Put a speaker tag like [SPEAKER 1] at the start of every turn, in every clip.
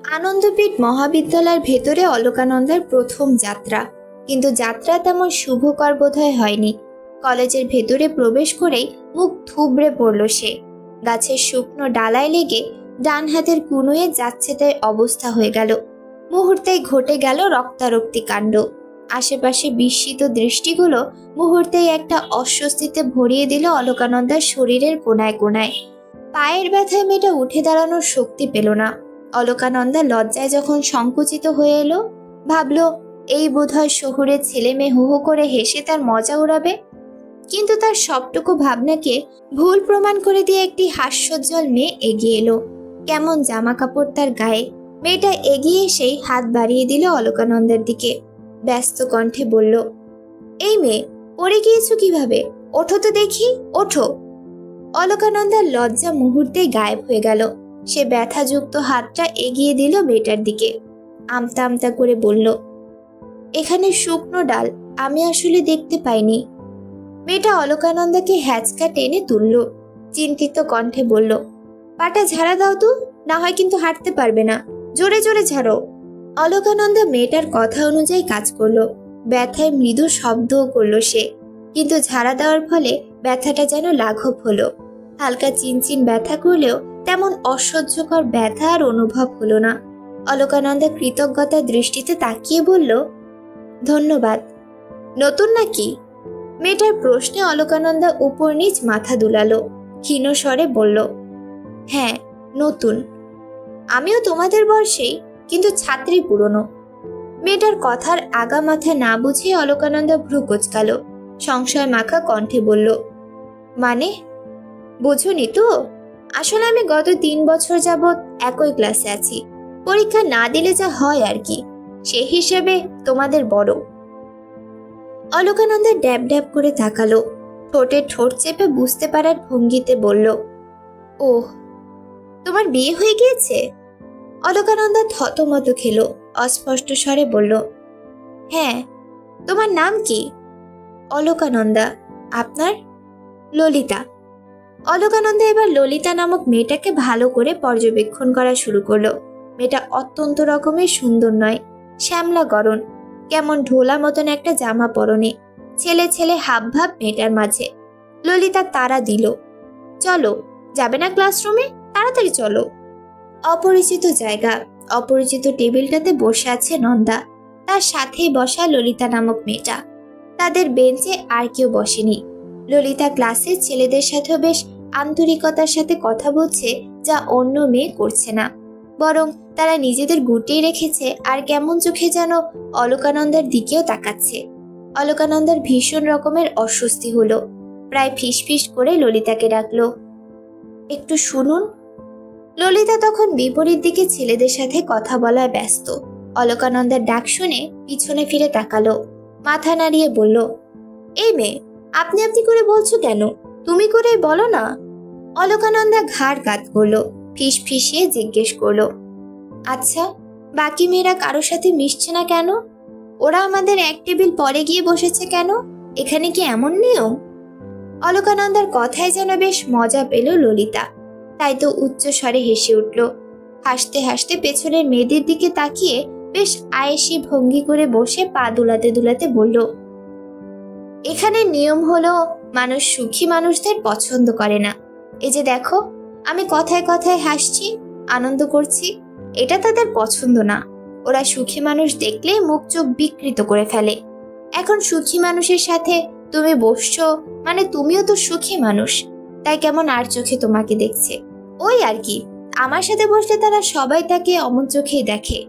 [SPEAKER 1] আনন্দপীঠ মহাবিদ্যালয়ের ভেতরে অলকানন্দার প্রথম যাত্রা, কিন্তু যাত্রা তেমন শুভকর বোধহয় হয়নি। কলেজের ভেতরে প্রবেশ করেই মুখ থুবড়ে পড়ল সে। গাছের শুকনো ডালায় লেগে ডান হাতের কুনুয়ে যাচ্ছে তাই অবস্থা হয়ে গেল। মুহূর্তেই ঘটে গেল রক্তারক্তি কাণ্ড। আশেপাশে বিস্মিত দৃষ্টিগুলো মুহূর্তেই একটা অস্বস্তিতে ভরিয়ে দিল অলকানন্দার শরীরের কোনায় কোনায়। পায়ের ব্যথায় মেয়েটা উঠে দাঁড়ানোর শক্তি পেল না। অলকানন্দা লজ্জায় যখন সংকুচিত হয়ে এলো, ভাবল এই বোধহয় শহুরের ছেলে মেয়ে হু হু করে হেসে তার মজা উড়াবে। কিন্তু তার সবটুকু ভাবনাকে ভুল প্রমাণ করে দিয়ে একটি হাস্যোজ্জ্বল মেয়ে এগিয়ে এলো। কেমন জামা কাপড় তার গায়ে! মেয়েটা এগিয়ে এসেই হাত বাড়িয়ে দিল অলকানন্দার দিকে। ব্যস্ত কণ্ঠে বলল, এই মেয়ে, পড়ে গিয়েছো কিভাবে? ওঠো তো দেখি, ওঠো। অলকানন্দার লজ্জা মুহূর্তেই গায়েব হয়ে গেল। সে ব্যথাযুক্ত হাতটা এগিয়ে দিল মেয়েটার দিকে। আমতা আমতা করে বলল, এখানে শুকনো ডাল, আমি আসলে দেখতে পাইনি। মেয়েটা অলকানন্দাকে হ্যাচকা টেনে তুলল। চিন্তিত কণ্ঠে বলল, পাটা ঝাড়া দাও তো, না হয় কিন্তু হাঁটতে পারবে না, জোরে জোরে ঝাড়ো। অলকানন্দা মেয়েটার কথা অনুযায়ী কাজ করলো। ব্যথায় মৃদু শব্দও করলো সে, কিন্তু ঝাড়া দেওয়ার ফলে ব্যথাটা যেন লাঘব হলো। হালকা চিনচিন ব্যথা করলেও তেমন অসহ্যকর ব্যথা আর অনুভব হলো না। অলকানন্দা কৃতজ্ঞতার দৃষ্টিতে তাকিয়ে বলল, ধন্যবাদ। নতুন নাকি? মেয়েটার প্রশ্নে অলকানন্দা উপর নিচ মাথা দুলালো। ক্ষীণ স্বরে বলল, হ্যাঁ, নতুন। আমিও তোমাদের বয়সেই, কিন্তু ছাত্রী পুরনো। মেয়েটার কথার আগা মাথা না বুঝে অলকানন্দা ভ্রু কোঁচকাল। সংশয় মাখা কণ্ঠে বলল, মানে? বুঝুনি তো? আসলে আমি গত 3 বছর যাবৎ একই ক্লাসে আছি। পরীক্ষা না দিলে যা হয় আর কি, সে হিসেবে তোমাদের বড়। অলকানন্দা ড্যাব ড্যাব করে তাকালো। ঠোঁটে ঠোঁট চেপে বুঝতে পারার ভঙ্গিতে বলল, ওহ, তোমার বিয়ে হয়ে গিয়েছে? অলকানন্দা থতমত খেল। অস্পষ্ট স্বরে বলল, হ্যাঁ। তোমার নাম কি? অলকানন্দা। আপনার? ললিতা। অলকানন্দা এবার ললিতা নামক মেয়েটাকে ভালো করে পর্যবেক্ষণ করা শুরু করলো। মেয়েটা অত্যন্ত রকমের সুন্দর নয়, শ্যামলা গড়ন, কেমন ঢোলা মতন একটা জামা পরনে, ছেলে ছেলে হাবভাব মেয়েটার মাঝে। ললিতা তাড়া দিল, চলো, যাবে না ক্লাসরুমে? তাড়াতাড়ি চলো। অপরিচিত জায়গা, অপরিচিত টেবিলটাতে বসে আছে নন্দা, তার সাথেই বসা ললিতা নামক মেয়েটা। তাদের বেঞ্চে আর কেউ বসেনি। ললিতা ক্লাসের ছেলেদের সাথেও বেশ আন্তরিকতার সাথে কথা বলছে, যা অন্য মেয়ে করছে না। বরং তারা নিজেদের গুটিয়ে রেখেছে আর কেমন চোখে যেন অলকানন্দার দিকেও তাকাচ্ছে। অলকানন্দার ভীষণ রকমের অস্বস্তি হলো। প্রায় ফিসফিস করে ললিতাকে ডাকলো, একটু শুনুন। ললিতা তখন বিপরীত দিকে ছেলেদের সাথে কথা বলায় ব্যস্ত। অলকানন্দার ডাক শুনে পিছনে ফিরে তাকালো, মাথা নাড়িয়ে বলল, এই মেয়ে, আপনি আপনি করে বলছো কেন? তুমি করে বলো না। অলকানন্দা ঘাড় কাত করলো, ফিস ফিসিয়ে জিজ্ঞেস করলো, আচ্ছা, বাকি মেয়েরা কারোর সাথে মিশছে না কেন? ওরা আমাদের এক টেবিল পরে গিয়ে বসেছে কেন? এখানে কি এমন নিয়ম? অলকানন্দার কথায় যেন বেশ মজা পেল ললিতা, তাই তো উচ্চ স্বরে হেসে উঠল। হাসতে হাসতে পেছনের মেয়েদের দিকে তাকিয়ে বেশ আয়েসি ভঙ্গি করে বসে পা দুলাতে দুলাতে বলল, এখানে নিয়ম হলো মানুষ সুখী মানুষদের পছন্দ করে না। এই যে দেখো, আমি কথায় কথায় হাসছি, আনন্দ করছি, এটা তাদের পছন্দ না। ওরা সুখী মানুষ দেখলে মুখ চোখ বিকৃত করে ফেলে। এখন সুখী মানুষের সাথে তুমি বসছো মানে তুমিও তো সুখী মানুষ, তাই কেমন আর চোখে তোমাকে দেখছে, ওই আর কি। আমার সাথে বসলে তারা সবাই তাকে অমন চোখেই দেখে।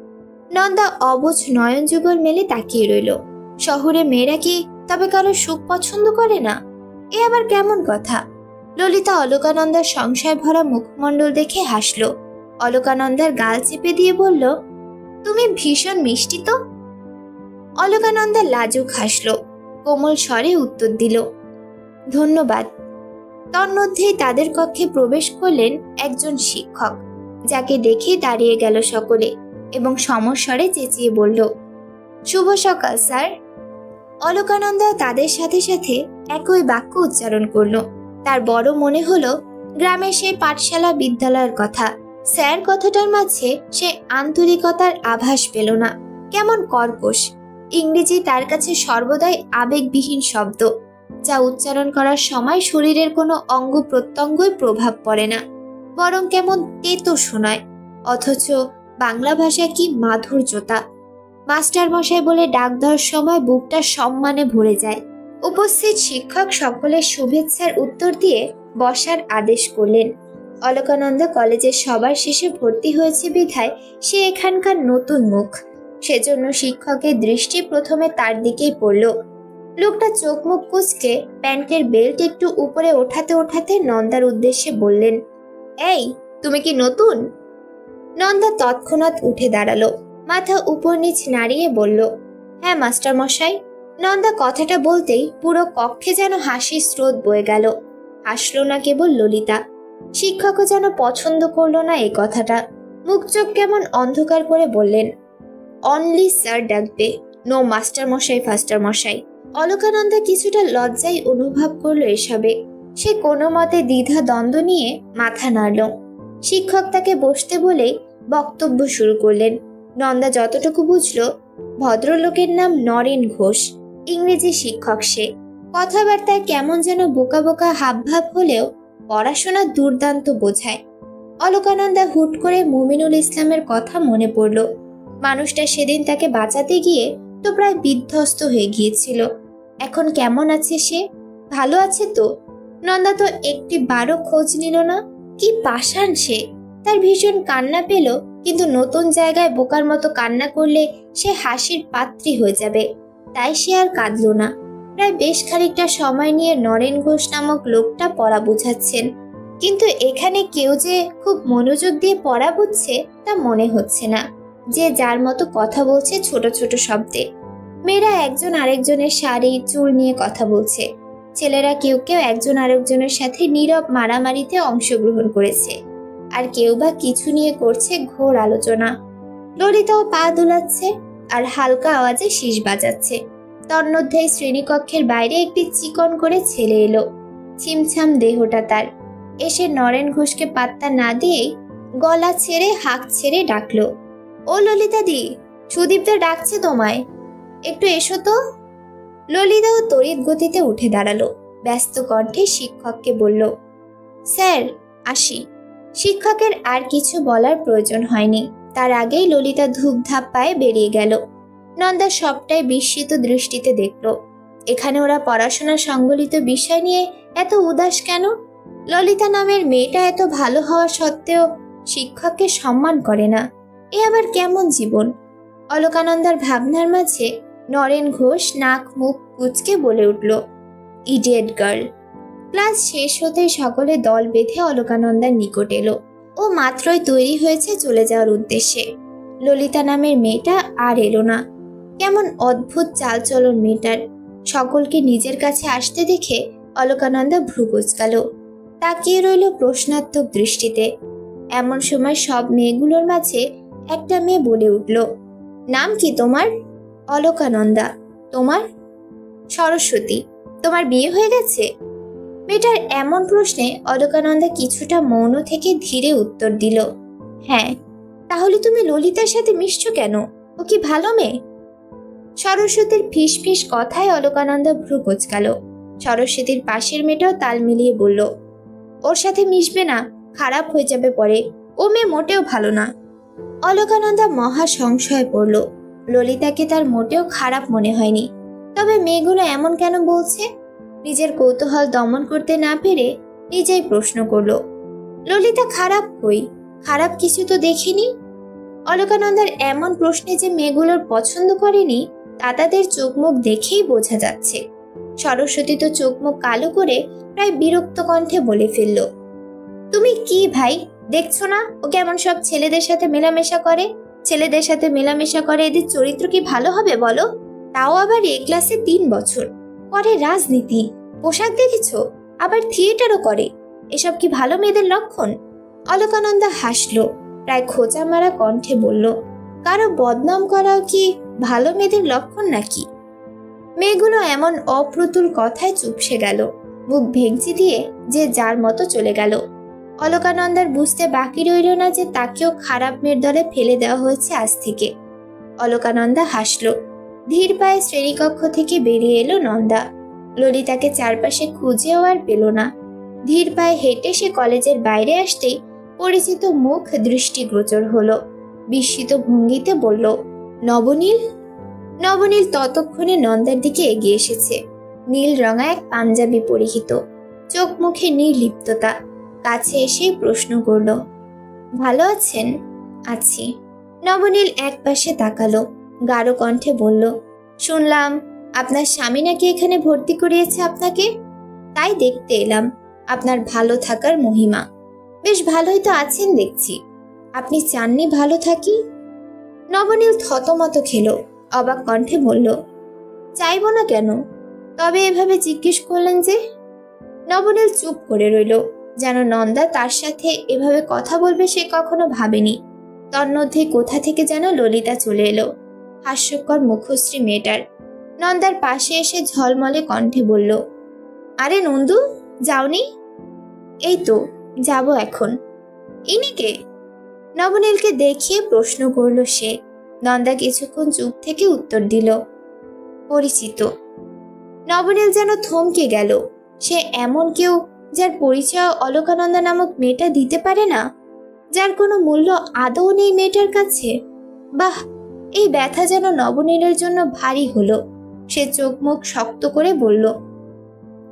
[SPEAKER 1] নন্দা অবুঝ নয়ন যুগল মেলে তাকিয়ে রইল। শহরে মেয়েরা কি তবে কারো সুখ পছন্দ করে না? এ আবার কেমন কথা? ললিতা অলকানন্দার সংশয় ভরা মুখমণ্ডল দেখে হাসল। অলকানন্দার গাল চেপে দিয়ে বলল, তুমি ভীষণ মিষ্টি তো। অলকানন্দা লাজুক হাসল, কোমল স্বরে উত্তর দিল, ধন্যবাদ। তন্মধ্যেই তাদের কক্ষে প্রবেশ করলেন একজন শিক্ষক, যাকে দেখে দাঁড়িয়ে গেল সকলে এবং সমস্বরে চেঁচিয়ে বলল, শুভ সকাল স্যার। অলকানন্দা তাদের সাথে সাথে একই বাক্য উচ্চারণ করল। তার বড় মনে হলো গ্রামের সেই পাঠশালা বিদ্যালয়ের কথা, স্যার কথাটার মাঝে সে আন্তরিকতার আভাস পেল না, কেমন কর্কশ। ইংরেজি তার কাছে সর্বদাই আবেগবিহীন শব্দ, যা উচ্চারণ করার সময় শরীরের কোনো অঙ্গ প্রত্যঙ্গই প্রভাব পড়ে না, বরং কেমন তেতো শোনায়। অথচ বাংলা ভাষা কি মাধুর্যতা! মাস্টার মশাই বলে ডাক দেওয়ার সময় বুকটা সম্মানে ভরে যায়। উপস্থিত শিক্ষক সকলের শুভেচ্ছার উত্তর দিয়ে বসার আদেশ করলেন। অলকানন্দ কলেজের সবার শেষে ভর্তি হয়েছে বিধায় সে এখানকার নতুন মুখ, সেজন্য শিক্ষকের দৃষ্টি প্রথমে তার দিকেই পড়ল। লোকটা চোখ মুখ কুঁচকে প্যান্টের বেল্ট একটু উপরে ওঠাতে ওঠাতে নন্দার উদ্দেশ্যে বললেন, এই তুমি কি নতুন? নন্দা তৎক্ষণাৎ উঠে দাঁড়ালো, মাথা উপর নিচ নাড়িয়ে বলল, হ্যাঁ মাস্টার মশাই। নন্দা কথাটা বলতেই পুরো কক্ষে যেন হাসির স্রোত বয়ে গেল। হাসল না কেবল ললিতা, শিক্ষকও যেন পছন্দ করলো না এই কথাটা। মুখ চোখ কেমন অন্ধকার করে বললেন, অনলি স্যার ডাকবে, নো মাস্টার মশাই ফাস্টার মশাই। অলকানন্দা কিছুটা লজ্জাই অনুভব করলো এসবে। সে কোনো মতে দ্বিধা দ্বন্দ্ব নিয়ে মাথা নাড়ল। শিক্ষক তাকে বসতে বলেই বক্তব্য শুরু করলেন। নন্দা যতটুকু বুঝল, ভদ্রলোকের নাম নরেন ঘোষ, ইংরেজি শিক্ষক সে। কথাবার্তায় কেমন যেন বোকা বোকা হাবভাব হলেও পড়াশোনা দুর্দান্ত বোঝায়। অলকানন্দা হুট করে মুমিনুল ইসলামের কথা মনে পড়ল। মানুষটা সেদিন তাকে বাঁচাতে গিয়ে তো প্রায় বিধ্বস্ত হয়ে গিয়েছিল। এখন কেমন আছে সে? ভালো আছে তো? নন্দা তো একটি বারও খোঁজ নিল না। কি পাষাণ সে! তার ভীষণ কান্না পেল, কিন্তু নতুন জায়গায় বোকার মতো কান্না করলে সে হাসির পাত্রী হয়ে যাবে, তাই সে আর কাঁদল না। প্রায় বেশ খানিকটা সময় নিয়ে নরেন ঘোষ নামক লোকটা পড়া বুঝাচ্ছেন, কিন্তু এখানে কেউ যে খুব মনোযোগ দিয়ে পড়া বুঝছে তা মনে হচ্ছে না। যে যার মতো কথা বলছে ছোট ছোট শব্দে। মেয়েরা একজন আরেকজনের শাড়ি চুল নিয়ে কথা বলছে। ছেলেরা কেউ কেউ একজন আরেকজনের সাথে নীরব মারামারিতে অংশগ্রহণ করেছে, আর কেউ বা কিছু নিয়ে করছে ঘোর আলোচনা। ললিতাও পা দুলাচ্ছে আর হালকা আওয়াজে শীষ বাজাচ্ছে। তন্মধ্যেই শ্রেণীকক্ষের বাইরে একটি চিকন করে ছেলে এলো। ছিমছাম দেহটা তার। এসে নরেন ঘোষকে পাত্তা না দিয়েই গলা ছেড়ে হাঁক ছেড়ে ডাকলো, ও ললিতা দি, সুদীপদা ডাকছে তোমায়, একটু এসো তো। ললিতাও তড়িৎ গতিতে উঠে দাঁড়ালো। ব্যস্ত কণ্ঠে শিক্ষককে বলল, স্যার আসি। শিক্ষকের আর কিছু বলার প্রয়োজন হয়নি, তার আগেই ললিতা ধূপধাপ পায়ে বেরিয়ে গেল। নন্দা সবটাই বিস্মিত দৃষ্টিতে দেখল। এখানে ওরা পড়াশোনা সংবলিত বিষয় নিয়ে এত উদাস কেন? ললিতা নামের মেয়েটা এত ভালো হওয়া সত্ত্বেও শিক্ষককে সম্মান করে না, এ আবার কেমন জীবন? অলকানন্দার ভাবনার মাঝে নরেন ঘোষ নাক মুখ কুঁচকে বলে উঠল, ইডিয়েট গার্ল। ক্লাস শেষ হতে সকলে দল বেঁধে অলকানন্দার নিকট এলো। ও মাত্রই তৈরি হয়েছে চলে যাওয়ার উদ্দেশ্যে। ললিতা নামের মেয়েটা আর এলো না। কেমন অদ্ভুত চালচলন মেয়েটার। সকলকে নিজের কাছে আসতে দেখে অলকানন্দা ভ্রু কুঁচকাল, তাকিয়ে রইল প্রশ্নাত্মক দৃষ্টিতে। এমন সময় সব মেয়েগুলোর মাঝে একটা মেয়ে বলে উঠল, নাম কি তোমার? অলকানন্দা। তোমার? সরস্বতী। তোমার বিয়ে হয়ে গেছে? মেয়েটার এমন প্রশ্নে অলকানন্দা কিছুটা মৌন থেকে ধীরে উত্তর দিল, হ্যাঁ। তাহলে তুমি ললিতার সাথে মিশছো কেন? ও কি ভালো মেয়ে? সরস্বতীর ফিস ফিস কথায় অলকানন্দা ভ্রু কুঁচকাল। সরস্বতীর পাশের মেয়েটাও তাল মিলিয়ে বলল, ওর সাথে মিশবে না, খারাপ হয়ে যাবে পরে, ও মেয়ে মোটেও ভালো না। অলকানন্দা মহা সংশয়ে পড়ল। ললিতাকে তার মোটেও খারাপ মনে হয়নি, তবে মেয়েগুলো এমন কেন বলছে? নিজের কৌতূহল দমন করতে না পেরে নিজেই প্রশ্ন করল, ললিতা খারাপ কই? খারাপ কিছু তো দেখিনি। অলকানন্দার এমন প্রশ্নে যে মেয়েগুলোর পছন্দ করেনি তা তাদের চোখ মুখ দেখেই বোঝা যাচ্ছে। সরস্বতী তো চোখ মুখ কালো করে প্রায় বিরক্ত কণ্ঠে বলে ফেলল, তুমি কি ভাই দেখছো না ও কেমন সব ছেলেদের সাথে মেলামেশা করে? ছেলেদের সাথে মেলামেশা করে এদের চরিত্র কি ভালো হবে বলো? তাও আবার এ ক্লাসে 3 বছর। করে রাজনীতি, পোশাক দেখেছো, আবার থিয়েটারও করে। এসব কি ভালো মেয়েদের লক্ষণ? অলকানন্দা হাসলো, প্রায় খোঁচা মারা কণ্ঠে বলল, কারো বদনাম করাও কি ভালো মেয়েদের লক্ষণ নাকি? মেয়েগুলো এমন অপ্রতুল কথায় চুপসে গেল। মুখ ভেঙচি দিয়ে যে যার মতো চলে গেল। অলকানন্দার বুঝতে বাকি রইল না যে তাকেও খারাপ মেয়ের দলে ফেলে দেওয়া হয়েছে আজ থেকে। অলকানন্দা হাসল। ধীর পায়ে শ্রেণীকক্ষ থেকে বেরিয়ে এলো নন্দা। ললিতাকে চারপাশে খুঁজেও আর পেল না। ধীর পায়ে হেঁটে সে কলেজের বাইরে আসতেই পরিচিত মুখ দৃষ্টিগোচর হলো। বিস্মিত ভঙ্গিতে বলল, নবনীল। নবনীল ততক্ষণে নন্দার দিকে এগিয়ে এসেছে। নীল রঙা এক পাঞ্জাবি পরিহিত, চোখ মুখে নির্লিপ্ততা। কাছে এসে প্রশ্ন করল, ভালো আছেন? আছি। নবনীল এক পাশে তাকালো, গাঢ় কণ্ঠে বলল, শুনলাম আপনার স্বামী নাকি এখানে ভর্তি করিয়েছে আপনাকে। তাই দেখতে এলাম আপনার ভালো থাকার মহিমা। বেশ ভালোই তো আছেন দেখছি। আপনি চাননি ভালো থাকি? নবনীল থতমত খেল, অবাক কণ্ঠে বলল, চাইব না কেন? তবে এভাবে জিজ্ঞেস করলেন যে? নবনীল চুপ করে রইল, যেন নন্দা তার সাথে এভাবে কথা বলবে সে কখনো ভাবেনি। তন্মধ্যে কোথা থেকে যেন ললিতা চলে এলো, হাস্যকর মুখশ্রী মেয়েটার। নন্দার পাশে এসে ঝলমলে কণ্ঠে বলল, আরে নন্দু, যাওনি? এই তো যাব এখন। ইনি কে? নবনীলকে দেখিয়ে প্রশ্ন করল সে। নন্দা কিছুক্ষণ চুপ থেকে উত্তর দিল, পরিচিত। নবনীল যেন থমকে গেল। সে এমন কেউ যার পরিচয় অলকানন্দা নামক মেয়েটা দিতে পারে না, যার কোনো মূল্য আদৌ নেই মেয়েটার কাছে। বাহ, এই ব্যথা যেন নবনীলের জন্য ভারী হলো। সে চোখ মুখ শক্ত করে বলল,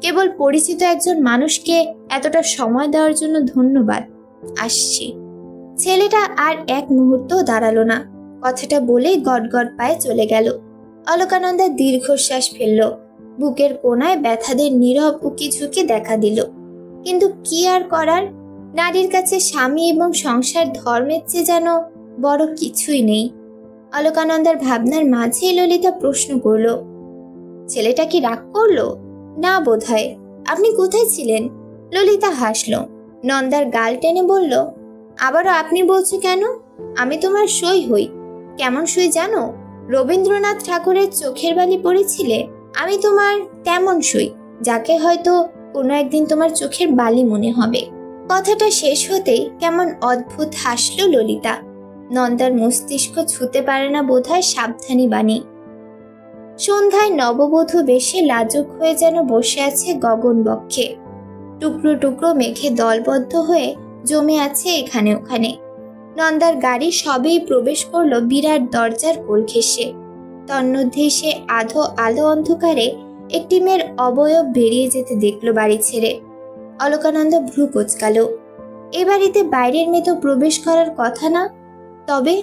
[SPEAKER 1] কেবল পরিচিত একজন মানুষকে এতটা সময় দেওয়ার জন্য ধন্যবাদ। আসছি। ছেলেটা আর এক মুহূর্ত দাঁড়ালো না। কথাটা বলে গটগট পায়ে চলে গেল। অলকানন্দা দীর্ঘশ্বাস ফেলল। বুকের কোনায় ব্যথাদের নীরব উকি ঝুঁকে দেখা দিল। কিন্তু কি আর করার? নারীর কাছে স্বামী এবং সংসার ধর্মের চেয়ে যেন বড় কিছুই নেই। অলকানন্দার ভাবনার মাঝে ললিতা প্রশ্ন করল, ছেলেটা কি রাগ করলো? না বোধহয়। আপনি কোথায় ছিলেন? ললিতা হাসল। নন্দার গাল টেনে বলল, আবারও আপনি বলছো কেন? আমি তোমার সই হই। কেমন সই জানো? রবীন্দ্রনাথ ঠাকুরের চোখের বালি পড়েছিলে, আমি তোমার তেমন সই, যাকে হয়তো কোনো একদিন তোমার চোখের বালি মনে হবে। কথাটা শেষ হতেই কেমন অদ্ভুত হাসল ললিতা। নন্দার মস্তিষ্ক ছুতে পারে না বোধহয় সাবধানী বাণী। সন্ধ্যায় নববধূ বেশে লাজুক হয়ে যেন বসে আছে গগন বক্ষে। টুকরো টুকরো মেঘে দলবদ্ধ হয়ে জমে আছে এখানে ওখানে। নন্দার গাড়ি সবেই প্রবেশ করলো বিরাট দরজার কোল ঘেঁষে। তন্মধ্যে সে আধো আলো অন্ধকারে একটি মেয়ের অবয়ব বেরিয়ে যেতে দেখল বাড়ি ছেড়ে। অলকানন্দা ভ্রু কোচকাল। এ বাড়িতে বাইরের মেয়ে তো প্রবেশ করার কথা না। তবে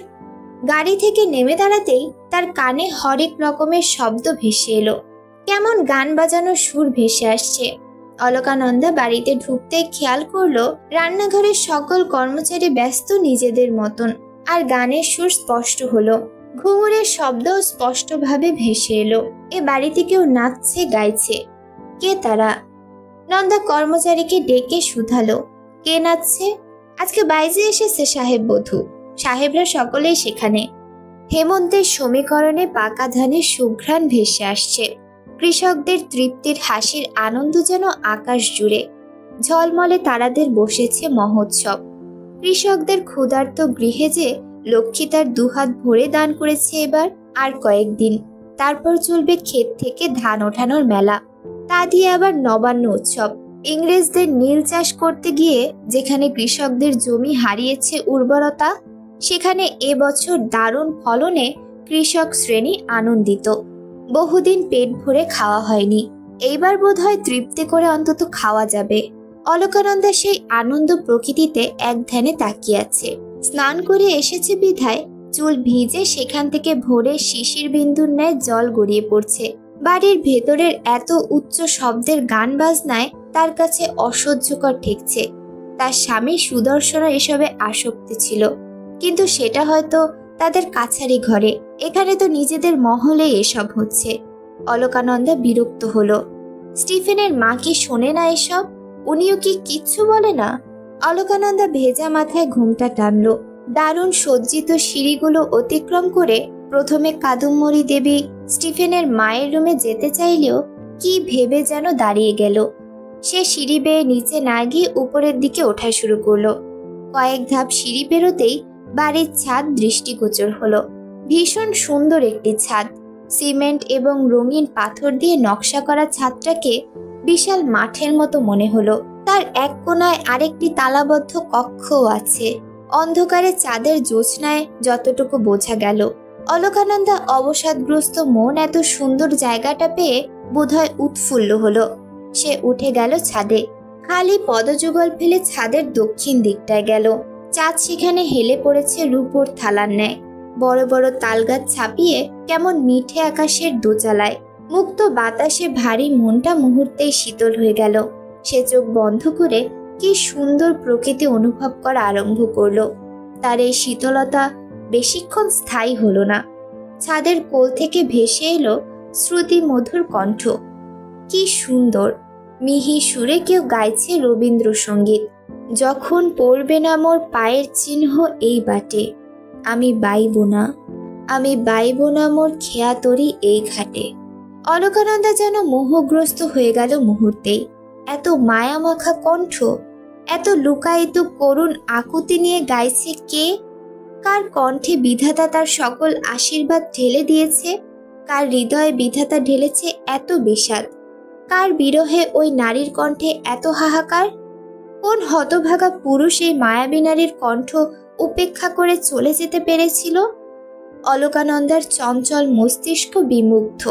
[SPEAKER 1] গাড়ি থেকে নেমে দাঁড়াতেই তার কানে হরেক রকমের শব্দ ভেসে এলো। কেমন গান বাজানোর সুর ভেসে আসছে। অলকানন্দা বাড়িতে ঢুকতে খেয়াল করলো রান্নাঘরের সকল কর্মচারী ব্যস্ত নিজেদের মতন, আর গানের সুর স্পষ্ট হলো। ঘুঙুরের শব্দ স্পষ্টভাবে ভেসে এলো। এ বাড়িতে কেউ নাচছে গাইছে। কে তারা? নন্দা কর্মচারীকে ডেকে শুধালো, কে নাচছে? আজকে বাইজে এসেছে সাহেব বধূ। সাহেবরা সকলেই সেখানে। হেমন্তের সমীকরণে পাকা ধানের সুঘ্রাণ ভেসে আসছে। কৃষকদের তৃপ্তির হাসির আনন্দ যেন আকাশ জুড়ে। ঝলমলে তারাদের বসেছে মহোৎসব। কৃষকদের ক্ষুধার্ত গৃহে যে লক্ষ্মী তার দুহাত ভরে দান করেছে এবার। আর কয়েকদিন, তারপর চলবে ক্ষেত থেকে ধান ওঠানোর মেলা। তা দিয়ে আবার নবান্ন উৎসব। ইংরেজদের নীল চাষ করতে গিয়ে যেখানে কৃষকদের জমি হারিয়েছে উর্বরতা, সেখানে এবছর দারুণ ফলনে কৃষক শ্রেণী আনন্দিত। বহুদিন পেট ভরে খাওয়া হয়নি, এইবার বোধহয় তৃপ্তি করে অন্তত খাওয়া যাবে। অলকানন্দা সেই আনন্দ প্রকৃতিতে এক ধ্যানে তাকিয়ে আছে। স্নান করে এসেছে বিধায় চুল ভিজে সেখান থেকে ভোরে শিশির বিন্দুর ন্যায় জল গড়িয়ে পড়ছে। বাড়ির ভেতরের এত উচ্চ শব্দের গান বাজনায় তার কাছে অসহ্যকর ঠেকছে। তার স্বামী সুদর্শন এসবে আসক্তি ছিল, কিন্তু সেটা হয়তো তাদের কাছারি ঘরে। এখানে তো নিজেদের মহলে এসব হচ্ছে। অলকানন্দা বিরক্ত হলো। স্টিফেনের মা কি শোনে না এসব? উনিও কি কিচ্ছু বলে না? অলকানন্দা ভেজা মাথায় ঘুমটা টানল। দারুণ সজ্জিত সিঁড়িগুলো অতিক্রম করে প্রথমে কাদম্বরী দেবী স্টিফেনের মায়ের রুমে যেতে চাইলেও কি ভেবে যেন দাঁড়িয়ে গেল। সে সিঁড়ি বেয়ে নিচে না গিয়ে উপরের দিকে ওঠা শুরু করলো। কয়েক ধাপ সিঁড়ি পেরোতেই বাড়ির ছাদ দৃষ্টিগোচর হলো। ভীষণ সুন্দর একটি ছাদ। সিমেন্ট এবং রঙিন পাথর দিয়ে নকশা করা ছাদটাকে বিশাল মাঠের মতো মনে হলো। তার এক কোণায় আরেকটি তালাবদ্ধ কক্ষও আছে। অন্ধকারে চাঁদের জ্যোৎস্নায় যতটুকু বোঝা গেল। অলকানন্দা অবসাদগ্রস্ত মন এত সুন্দর জায়গাটা পেয়ে বোধহয় উৎফুল্ল হলো। সে উঠে গেল ছাদে। খালি পদযুগল ফেলে ছাদের দক্ষিণ দিকটায় গেল। চাঁদ সেখানে হেলে পড়েছে রূপোর থালার ন্যায়। বড় বড় তালগাছ ছাপিয়ে কেমন মিঠে আকাশের দোচালায়। মুক্ত বাতাসে ভারী মনটা মুহূর্তেই শীতল হয়ে গেল। সে চোখ বন্ধ করে কি সুন্দর প্রকৃতি অনুভব করা আরম্ভ করলো। তার এই শীতলতা বেশিক্ষণ স্থায়ী হলো না। ছাদের কোল থেকে ভেসে এলো শ্রুতি মধুর কণ্ঠ। কি সুন্দর মিহি সুরে কেউ গাইছে রবীন্দ্রসঙ্গীত। যখন পড়বে না মোর পায়ের চিহ্ন এই বাটে, আমি বাইব না, আমি বাইব না মোর খেয়া তরি এই ঘাটে। অলকানন্দা যেন মোহগ্রস্ত হয়ে গেল মুহূর্তেই। এত মায়ামাখা কণ্ঠ, এত লুকায়িত করুণ আকুতি নিয়ে গাইছে কে? কার কণ্ঠে বিধাতা তার সকল আশীর্বাদ ঢেলে দিয়েছে? কার হৃদয়ে বিধাতা ঢেলেছে এত বিষাদ? কার বিরহে ওই নারীর কণ্ঠে এত হাহাকার? কোন হতভাগা পুরুষ এই মায়াবী নারীর কণ্ঠ উপেক্ষা করে চলে যেতে পেরেছিল? অলকানন্দার চঞ্চল মস্তিষ্ক বিমুগ্ধ,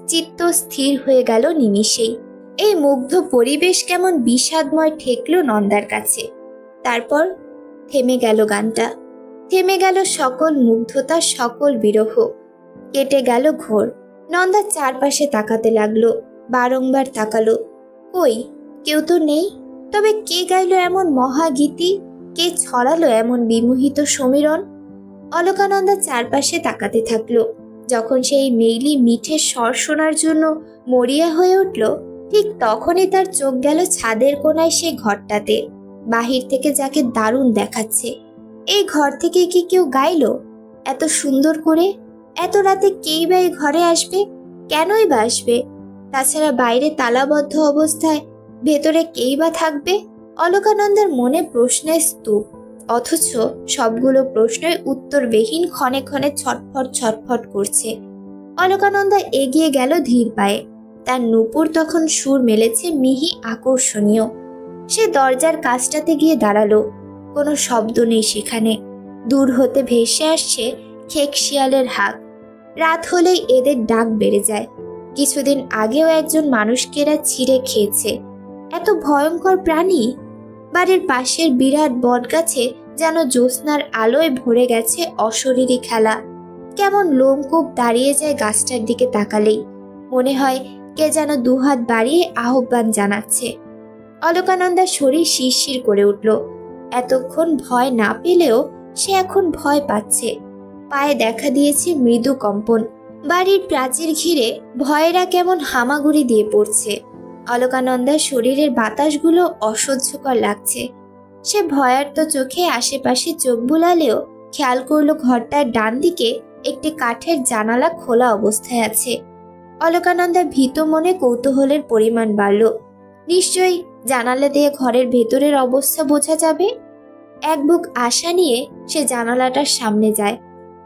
[SPEAKER 1] চিত্ত স্থির হয়ে গেল নিমিষেই। এই মুগ্ধ পরিবেশ কেমন বিষাদময় ঠেকল নন্দার কাছে। তারপর থেমে গেল গানটা, থেমে গেল সকল মুগ্ধতা, সকল বিরহ। কেটে গেল ঘোর। নন্দা চারপাশে তাকাতে লাগলো, বারংবার তাকালো। কই, কেউ তো নেই। তবে কে গাইল এমন মহাগীতি? কে ছড়ালো এমন বিমোহিত সমীরণ? অলকানন্দা চারপাশে তাকাতে থাকলো। যখন সেই মেইলি মিঠে স্বর শোনার জন্য মরিয়া হয়ে উঠল, ঠিক তখনই তার চোখ গেল ছাদের কোণায় সেই ঘরটাতে, বাহির থেকে যাকে দারুণ দেখাচ্ছে। এই ঘর থেকে কি কেউ গাইল এত সুন্দর করে? এত রাতে কেই বা এই ঘরে আসবে? কেনই বা আসবে? তাছাড়া বাইরে তালাবদ্ধ অবস্থায় ভেতরে কেই বা থাকবে? অলকানন্দার মনে প্রশ্নের স্তূপ, অথচ সবগুলো প্রশ্নের উত্তরবিহীন। ক্ষণে ক্ষণে ছটফট ছটফট করছে। অলকানন্দা এগিয়ে গেল ধীর পায়ে। তার নূপুর তখন সুর মেলেছে মিহি আকর্ষণীয়। সে দরজার কাছটাতে গিয়ে দাঁড়ালো। কোনো শব্দ নেই সেখানে। দূর হতে ভেসে আসছে খেক শিয়ালের হাঁক। রাত হলেই এদের ডাক বেড়ে যায়। কিছুদিন আগেও একজন মানুষকে এরা ছিঁড়ে খেয়েছে। এত ভয়ঙ্কর প্রাণী! বাড়ির পাশের বিরাট বটগাছে যেন জ্যোৎস্নার আলোয় ভরে গেছে অশরীরী খেলা। কেমন লোমকূপ দাঁড়িয়ে যায় গাছটার দিকে তাকালেই। মনে হয় কে যেন দুহাত বাড়িয়ে আহ্বান জানাচ্ছে। অলকানন্দার শরীর শিরশির করে উঠল। এতক্ষণ ভয় না পেলেও সে এখন ভয় পাচ্ছে। পায়ে দেখা দিয়েছে মৃদু কম্পন। বাড়ির প্রাচীর ঘিরে ভয়েরা কেমন হামাগুড়ি দিয়ে পড়ছে। অলকানন্দার শরীরের বাতাসগুলো অসহ্যকর লাগছে। সে ভয়ার্ত চোখে আশেপাশে চোখ বুলালেও খেয়াল করলো ঘরটার ডান দিকে একটি কাঠের জানালা খোলা অবস্থায় আছে। অলকানন্দা ভীত মনে কৌতূহলের পরিমাণ বাড়ল। নিশ্চয়ই জানালা দিয়ে ঘরের ভেতরের অবস্থা বোঝা যাবে। এক বুক আশা নিয়ে সে জানালাটার সামনে যায়।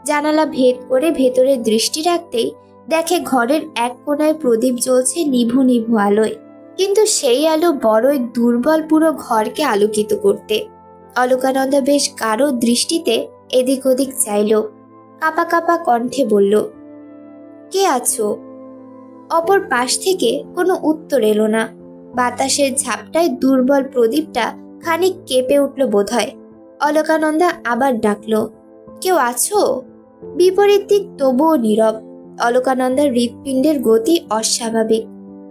[SPEAKER 1] জানালা ভেদ করে ভেতরে দৃষ্টি রাখতেই দেখে ঘরের এক কোণায় প্রদীপ জ্বলছে নিভু নিভু আলোয়। কিন্তু সেই আলো বড়ই দুর্বল পুরো ঘরকে আলোকিত করতে। অলকানন্দা বেশ গাঢ় দৃষ্টিতে এদিক ওদিক চাইল। কাঁপা কাঁপা কণ্ঠে বলল, কে আছো? অপর পাশ থেকে কোনো উত্তর এলো না। বাতাসের ঝাপটায় দুর্বল প্রদীপটা খানিক কেঁপে উঠল বোধহয়। অলকানন্দা আবার ডাকল, কেউ আছো? বিপরীত দিক তবুও নীরব। অলকানন্দার হৃৎপিণ্ডের গতি অস্বাভাবিক।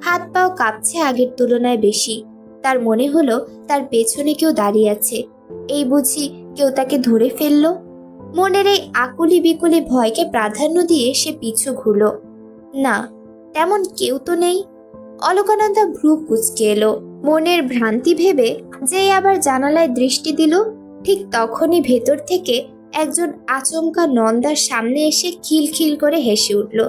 [SPEAKER 1] হাত পাও কাঁপছে আগের তুলনায় বেশি। তার মনে হলো তার পেছনে কেউ দাঁড়িয়ে আছে। এই বুঝি কেউ তাকে ধরে ফেলল। মনের এই আকুলি বিকুলি ভয়কে প্রাধান্য দিয়ে সে পিছু ঘুরল। না, তেমন কেউ তো নেই। অলকানন্দা ভ্রু কুঁচকে এলো। মনের ভ্রান্তি ভেবে যেই আবার জানালায় দৃষ্টি দিল, ঠিক তখনই ভেতর থেকে একজন আচমকা নন্দার সামনে এসে খিলখিল করে হেসে উঠল।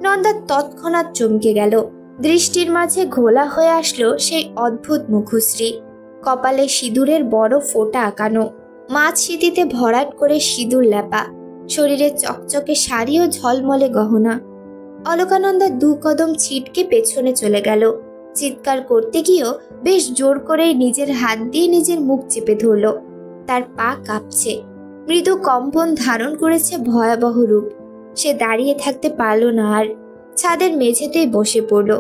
[SPEAKER 1] নন্দা তৎক্ষণাৎ চমকে গেল। দৃষ্টির মাঝে ঘোলা হয়ে আসলো সেই অদ্ভুত মুখশ্রী। কপালে সিঁদুরের বড় ফোঁটা আঁকানো, মাছ সিঁথিতে ভরাট করে সিঁদুর লেপা, শরীরে চকচকে শাড়ি ও ঝলমলে গহনা। অলকানন্দা 2 কদম ছিটকে পেছনে চলে গেল। চিৎকার করতে গিয়েও বেশ জোর করে নিজের হাত দিয়ে নিজের মুখ চেপে ধরল। তার পা কাঁপছে, মৃদু কম্পন ধারণ করেছে ভয়াবহ রূপ। সে দাঁড়িয়ে থাকতে পারল না আর, ছাদের মেঝেতেই বসে পড়ল।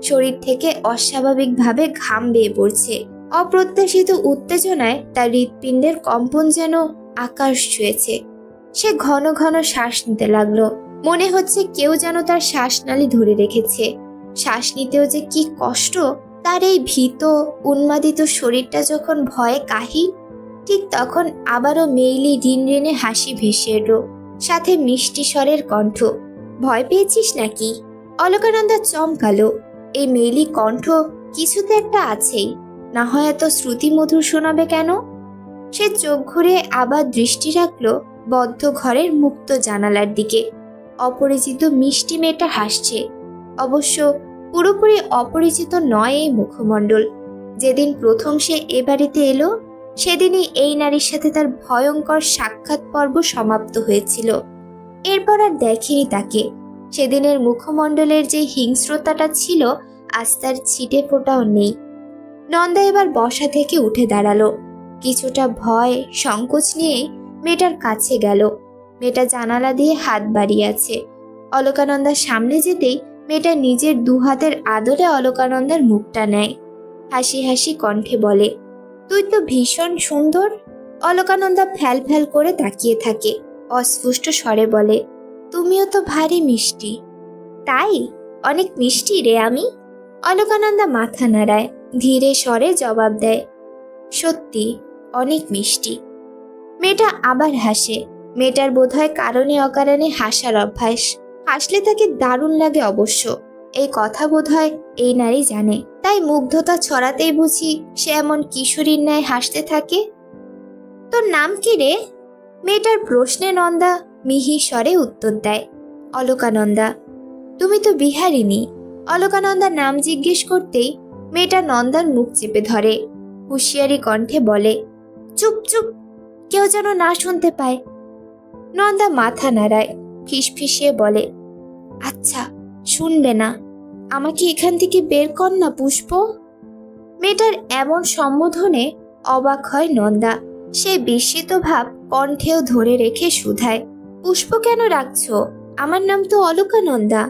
[SPEAKER 1] শরীর থেকে অস্বাভাবিকভাবে ঘাম বেয়ে পড়ছে। অপ্রত্যাশিত উত্তেজনায় তার হৃৎপিণ্ডের কম্পন যেন আকাশ ছুঁয়েছে। সে ঘন ঘন শ্বাস নিতে লাগলো। মনে হচ্ছে কেউ যেন তার শ্বাসনালী ধরে রেখেছে। শ্বাস নিতেও যে কি কষ্ট! তার এই ভীত উন্মাদিত শরীরটা যখন ভয়ে কাহিল, ঠিক তখন আবারও মেইলি রিনরিনে হাসি ভেসে এলো, সাথে মিষ্টি স্বরের কণ্ঠ। ভয় পেয়েছিস নাকি? অলকানন্দা চমকালো। এই মেইলি কণ্ঠ কিছু তো একটা আছেই, না হয় এত শ্রুতিমধুর শোনাবে কেন? সে চোখ ঘুরে আবার দৃষ্টি রাখলো বদ্ধ ঘরের মুক্ত জানালার দিকে। অপরিচিত মিষ্টি মেয়েটা হাসছে। অবশ্য পুরোপুরি অপরিচিত নয় এই মুখমণ্ডল। যেদিন প্রথম সে এ বাড়িতে এলো, সেদিনই এই নারীর সাথে তার ভয়ঙ্কর সাক্ষাৎ পর্ব সমাপ্ত হয়েছিল। এরপর আর দেখেনি তাকে। সেদিনের মুখমণ্ডলের যে হিংস্রতাটা ছিল, আজ তার ছিটে ফোটাও নেই। নন্দা এবার বসা থেকে উঠে দাঁড়ালো। কিছুটা ভয় সংকোচ নিয়ে মেয়েটার কাছে গেল। মেয়েটা জানালা দিয়ে হাত বাড়িয়ে আছে। অলকানন্দার সামনে যেতেই মেয়েটা নিজের 2 হাতের আদরে অলকানন্দার মুখটা নেয়। হাসি হাসি কণ্ঠে বলে, তুই তো ভীষণ সুন্দর। অলকানন্দা ফ্যাল ফ্যাল করে তাকিয়ে থাকে। অস্ফুষ্ট স্বরে বলে, তুমিও তো ভারী মিষ্টি। তাই? অনেক মিষ্টি রে আমি। অলকানন্দা মাথা নাড়ায়, ধীরে স্বরে জবাব দেয়, সত্যি অনেক মিষ্টি। মেয়েটা আবার হাসে। মেয়েটার বোধহয় কারণে অকারণে হাসার অভ্যাস। হাসলে তাকে দারুণ লাগে অবশ্য। এই কথা বোধহয় এই নারী জানে, তাই মুগ্ধতা ছড়াতেই বুঝি সে এমন কিশোরীর ন্যায় হাসতে থাকে। তোর নাম কি রে? মেয়েটার প্রশ্নে নন্দা মিহি স্বরে উত্তর দেয়, অলকানন্দা। তুমি তো বিহারিনী। অলকানন্দা নাম জিজ্ঞেস করতেই মেয়েটা নন্দার মুখ চেপে ধরে। হুঁশিয়ারি কণ্ঠে বলে, চুপ চুপ, কেউ যেন না শুনতে পায়। নন্দা মাথা নাড়ায়, ফিসফিসিয়ে বলে, আচ্ছা শুনবে না। আমাকে এখান থেকে বের কর না পুষ্প। মেয়েটার এমন সম্বোধনে অবাক হয় নন্দা। সে বিস্মিত ভাব কণ্ঠেও ধরে রেখে শুধায়, পুষ্প কেন রাখছো? আমার নাম তো অলকানন্দা।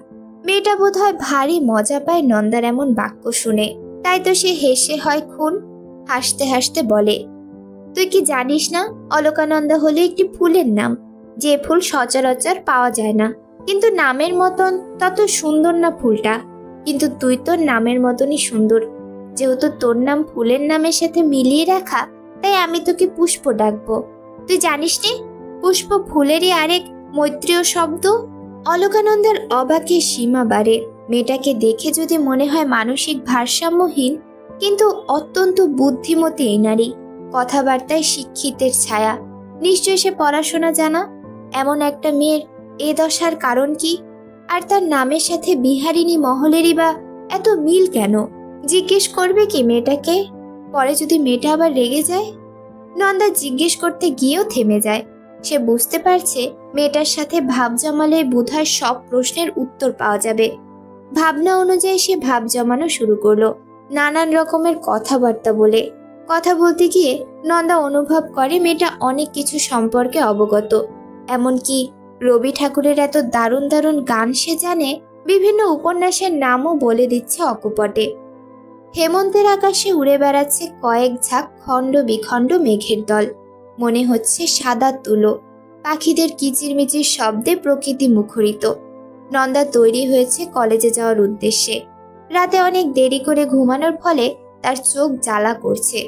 [SPEAKER 1] মেয়েটা বোধহয় ভারী মজা পায় নন্দার এমন বাক্য শুনে, তাই তো সে হেসে হয় খুন। হাসতে হাসতে বলে, তুই কি জানিস না অলকানন্দা হলো একটি ফুলের নাম, যে ফুল সচরাচর পাওয়া যায় না, কিন্তু নামের মতন তত সুন্দর না ফুলটা। কিন্তু তুই তোর নামের মতনই সুন্দর। যেহেতু তোর নাম ফুলের নামের সাথে মিলিয়ে রাখা, তাই আমি তোকে পুষ্প ডাকবো। তুই জানিস নে, পুষ্প ফুলেরই আরেক মৈত্রীয় শব্দ। অলকানন্দার অবাকে সীমা বাড়ে। মেয়েটাকে দেখে যদি মনে হয় মানসিক ভারসাম্যহীন, কিন্তু অত্যন্ত বুদ্ধিমতী এই নারী। কথাবার্তায় শিক্ষিতের ছায়া। নিশ্চয় সে পড়াশোনা জানা। এমন একটা মেয়ের এ দশার কারণ কি? আর তার নামের সাথে বিহারিনী মহলেরই বা এত মিল কেন? জিজ্ঞেস করবে কি মেয়েটাকে? পরে যদি মেয়েটা আবার রেগে যায়? নন্দা জিজ্ঞেস করতে গিয়েও থেমে যায়। সে বুঝতে পারছে মেয়েটার সাথে ভাব জমালে বোধহয় সব প্রশ্নের উত্তর পাওয়া যাবে। ভাবনা অনুযায়ী সে ভাব জমানো শুরু করলো, নানান রকমের কথাবার্তা বলে। কথা বলতে গিয়ে নন্দা অনুভব করে মেয়েটা অনেক কিছু সম্পর্কে অবগত। এমনকি রবি ঠাকুরের এত দারুণ দারুণ গান সে জানে। বিভিন্ন উপন্যাসের নামও বলে দিচ্ছে অকপটে। হেমন্তের আকাশে উড়ে বেড়াচ্ছে কয়েক ঝাঁক খণ্ড বিখণ্ড মেঘের দল। মনে হচ্ছে সাদা তুলো। পাখিদের কিচিরমিচির শব্দে প্রকৃতি মুখরিত। নন্দা তৈরি হয়েছে কলেজে যাওয়ার উদ্দেশ্যে। রাতে অনেক দেরি করে ঘুমানোর ফলে তার চোখ জ্বালা করছে,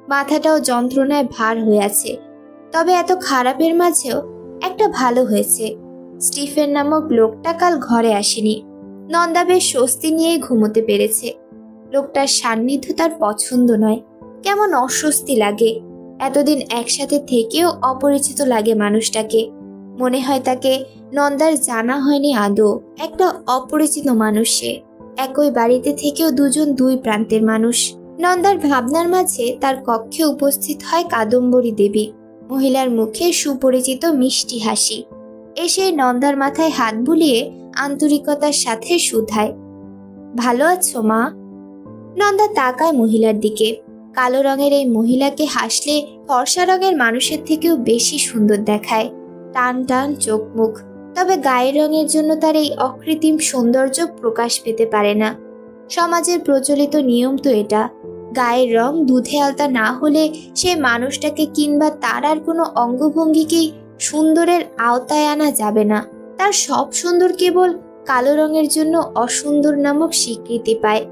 [SPEAKER 1] মাথাটাও যন্ত্রণায় ভার হয়ে আছে। তবে এত খারাপের মাঝেও একটা ভালো হয়েছে, স্টিফেন নামক লোকটা কাল ঘরে আসেনি। নন্দা বেশ স্বস্তি নিয়েই ঘুমোতে পেরেছে। লোকটার সান্নিধ্য তার পছন্দ নয়, কেমন অস্বস্তি লাগে। এতদিন একসাথে থেকেও অপরিচিত লাগে মানুষটাকে। মনে হয় তাকে নন্দার জানা হয়নি আদৌ। একটা অপরিচিত মানুষ সে। একই বাড়িতে থেকেও দুজন দুই প্রান্তের মানুষ। নন্দার ভাবনার মাঝে তার কক্ষে উপস্থিত হয় কাদম্বরী দেবী। মহিলার মুখে সুপরিচিত মিষ্টি হাসি। এসে নন্দার মাথায় হাত বুলিয়ে আন্তরিকতার সাথে শুধায়, ভালো আছো মা? নন্দা তাকায় মহিলার দিকে। কালো রঙের এই মহিলাকে হাসলে ফর্সা রঙের মানুষের থেকেও বেশি সুন্দর দেখায়। টান টান চোখ মুখ, তবে গায়ের রঙের জন্য তার এই অকৃত্রিম সৌন্দর্য প্রকাশ পেতে পারে না। সমাজের প্রচলিত নিয়ম তো এটা, গায়ের রং দুধে আলতা না হলে সে মানুষটাকে কিংবা তার আর কোনো অঙ্গভঙ্গিকেই সুন্দরের আওতায় আনা যাবে না। তার সব সুন্দর কেবল কালো রঙের জন্য অসুন্দর নামক স্বীকৃতি পায়।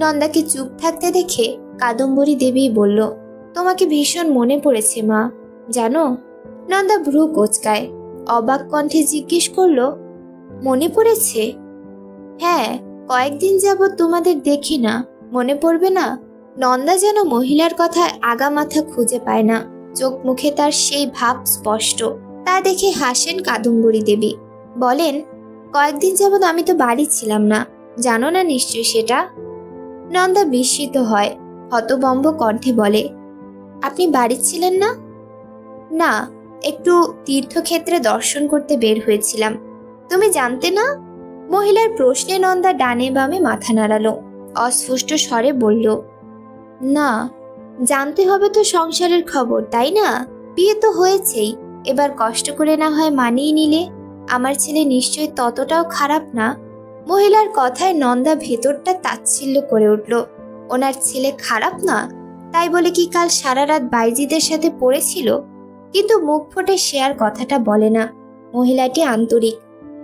[SPEAKER 1] নন্দাকে চুপ থাকতে দেখে কাদম্বরী দেবী বলল, তোমাকে ভীষণ মনে পড়েছে মা, জানো? নন্দা ভ্রু কোঁচকায়, অবাক কণ্ঠে জিজ্ঞেস করলো, মনে পড়েছে? হ্যাঁ, কয়েকদিন যাবৎ তোমাদের দেখি না, মনে পড়বে না? নন্দা যেন মহিলার কথায় আগা মাথা খুঁজে পায় না। চোখ মুখে তার সেই ভাব স্পষ্ট। তা দেখে হাসেন কাদম্বরী দেবী, বলেন, কয়েকদিন যাবৎ আমি তো বাড়ি ছিলাম না, জানো না নিশ্চয়ই সেটা? নন্দা বিস্মিত হয়, হতভম্ব কণ্ঠে বলে, আপনি বাড়ি ছিলেন না? না, একটু তীর্থক্ষেত্রে দর্শন করতে বের হয়েছিলাম। তুমি জানতে না? মহিলার প্রশ্নে নন্দা ডানে বামে মাথা নাড়ালো, অস্ফুষ্ট স্বরে বলল, না, জানতে হবে তো সংসারের খবর, তাই না? বিয়ে তো হয়েছেই, এবার কষ্ট করে না হয় মানিয়ে নিলে। আমার ছেলে নিশ্চয়ই ততটাও খারাপ না। মহিলার কথায় নন্দা ভেতরটা তাচ্ছিল্য করে উঠল। ওনার ছেলে খারাপ না, তাই বলে কি কাল সারা রাত বাইজিদের সাথে পড়েছিল? কিন্তু মুখ ফুটে সে আর কথাটা বলে না। মহিলাটি আন্তরিক,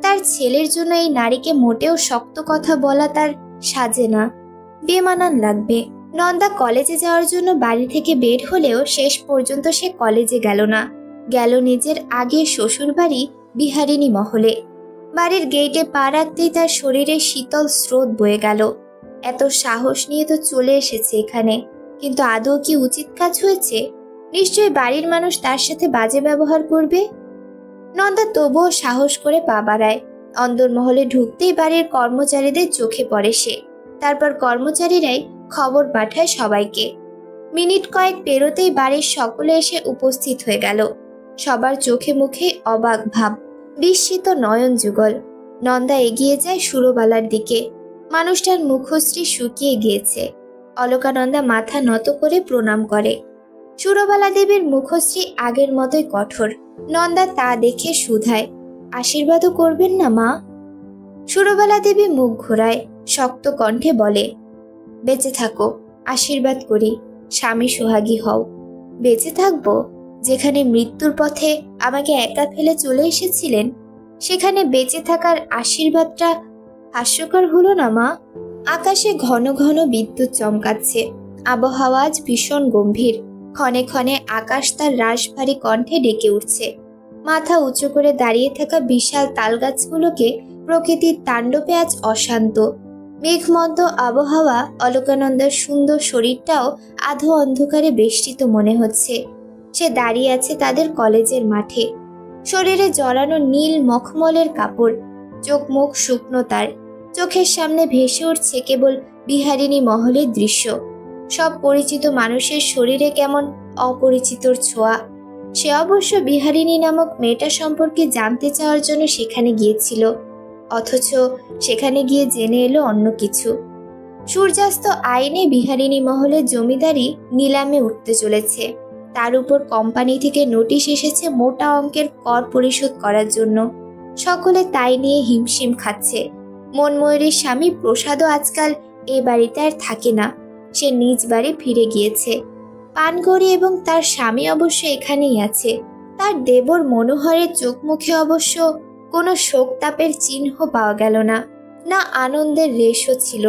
[SPEAKER 1] তার ছেলের জন্য এই নারীকে মোটেও শক্ত কথা বলা তার সাজে না, বেমানান লাগবে। নন্দা কলেজে যাওয়ার জন্য বাড়ি থেকে বের হলেও শেষ পর্যন্ত সে কলেজে গেল না, গেল নিজের আগের শ্বশুর বাড়ি বিহারিণী মহলে। বাড়ির গেটে পা রাখতেই তার শরীরে শীতল স্রোত বয়ে গেল। এত সাহস নিয়ে তো চলে এসেছে এখানে, কিন্তু আদৌ কি উচিত কাজ হয়েছে? নিশ্চয়ই বাড়ির মানুষ তার সাথে বাজে ব্যবহার করবে। নন্দা তবুও সাহস করে পা বাড়ায়। অন্দরমহলে ঢুকতেই বাড়ির কর্মচারীদের চোখে পড়ে সে। তারপর কর্মচারীরাই খবর পাঠায় সবাইকে। মিনিট কয়েক পেরোতেই বাড়ির সকলে এসে উপস্থিত হয়ে গেল। সবার চোখে মুখে অবাক ভাব, বিস্মিত নয়ন যুগল। নন্দা এগিয়ে যায় সুরবালার দিকে। মানুষটার মুখশ্রী শুকিয়ে গিয়েছে। অলকানন্দা মাথা নত করে প্রণাম করে। সুরবালা দেবীর মুখশ্রী আগের মতোই কঠোর। নন্দা তা দেখে শুধায়, আশীর্বাদও করবেন না মা? সুরবালা দেবী মুখ ঘোরায়, শক্ত কণ্ঠে বলে, বেঁচে থাকো, আশীর্বাদ করি, স্বামী সোহাগী হও। বেঁচে থাকবো? যেখানে মৃত্যুর পথে আমাকে একা ফেলে চলে এসেছিলেন, সেখানে বেঁচে থাকার আশীর্বাদটা হাস্যকর হলো না মা? আকাশে ঘন ঘন বিদ্যুৎ চমকাচ্ছে। আবহাওয়া আজ ভীষণ গম্ভীর। ক্ষণে ক্ষণে আকাশ তার রাশভারী কণ্ঠে ডেকে উঠছে। মাথা উঁচু করে দাঁড়িয়ে থাকা বিশাল তালগাছগুলোকে প্রকৃতির তাণ্ডবে আজ অশান্ত। মেঘমন্ত আবহাওয়া অলকানন্দার সুন্দর শরীরটাও আধো অন্ধকারে বেষ্টিত মনে হচ্ছে। সে দাঁড়িয়ে আছে তাদের কলেজের মাঠে। শরীরে জড়ানো নীল মখমলের কাপড়, চোখ মুখ শুকনো তার। চোখের সামনে ভেসে উঠছে কেবল বিহারিণী মহলের দৃশ্য। সব পরিচিত মানুষের শরীরে কেমন অপরিচিতর ছোঁয়া। সে অবশ্য বিহারিণী নামক মেয়েটা সম্পর্কে জানতে চাওয়ার জন্য সেখানে গিয়েছিল, অথচ সেখানে গিয়ে জেনে এলো অন্য কিছু। সূর্যাস্ত আইনে বিহারিণী মহলের জমিদারি নিলামে উঠতে চলেছে। তার উপর কোম্পানি থেকে নোটিশ এসেছে মোটা অঙ্কের কর পরিশোধ করার জন্য। সকলে তাই নিয়ে হিমশিম খাচ্ছে। মনময়ূরীর স্বামী প্রসাদও আজকাল এ বাড়িতে আর থাকে না, সে নিজ বাড়ি ফিরে গিয়েছে। পানগড়ি এবং তার স্বামী অবশ্য এখানেই আছে। তার দেবর মনোহরের চোখ মুখে অবশ্য কোনো শোকতাপের চিহ্ন পাওয়া গেল না, না আনন্দের রেশও ছিল।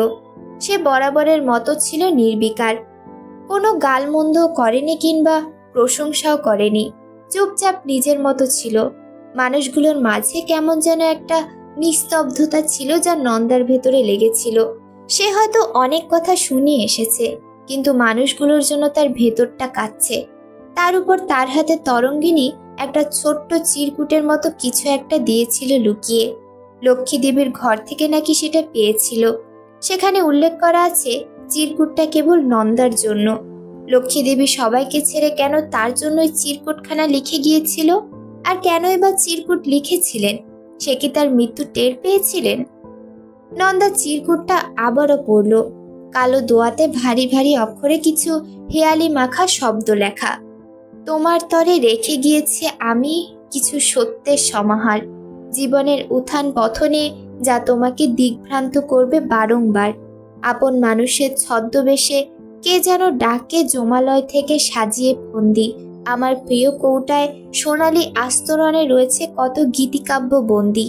[SPEAKER 1] সে বরাবরের মতো ছিল নির্বিকার, কোনো গালমন্দ করেনি কিংবা প্রশংসাও করেনি। চুপচাপ নিজের মতো ছিল। মানুষগুলোর মাঝে কেমন যেন একটা নিস্তব্ধতা ছিল যা নন্দার ভেতরে লেগেছিল। সে হয়তো অনেক কথা শুনিয়ে এসেছে, কিন্তু মানুষগুলোর জন্য তার ভেতরটা কাঁদছে। তার উপর তার হাতে তরঙ্গিনী একটা ছোট্ট চিরকুটের মতো কিছু একটা দিয়েছিল লুকিয়ে। লক্ষ্মী দেবীর ঘর থেকে নাকি সেটা পেয়েছিল। সেখানে উল্লেখ করা আছে চিরকুটটা কেবল নন্দার জন্য। লক্ষ্মী দেবী সবাইকে ছেড়ে কেন তার জন্যই চিরকুটখানা লিখে গিয়েছিল? আর কেনই বা চিরকুট লিখেছিলেন? সে কি তার মৃত্যু টের পেয়েছিলেন? নন্দা চিরকুটটা আবারও পড়ল। কালো দোয়াতে ভারী ভারী অক্ষরে কিছু হেয়ালি মাখা শব্দ লেখা। তোমার তরে রেখে গিয়েছে আমি কিছু সত্যের সমাহার, জীবনের উত্থান পথনে যা তোমাকে দিগ্ভ্রান্ত করবে বারংবার। আপন মানুষের ছদ্মবেশে কে যেন ডাকে জমালয় থেকে সাজিয়ে ফন্দি। আমার প্রিয় কৌটায় সোনালি আস্তরণে রয়েছে কত গীতিকাব্য বন্দি।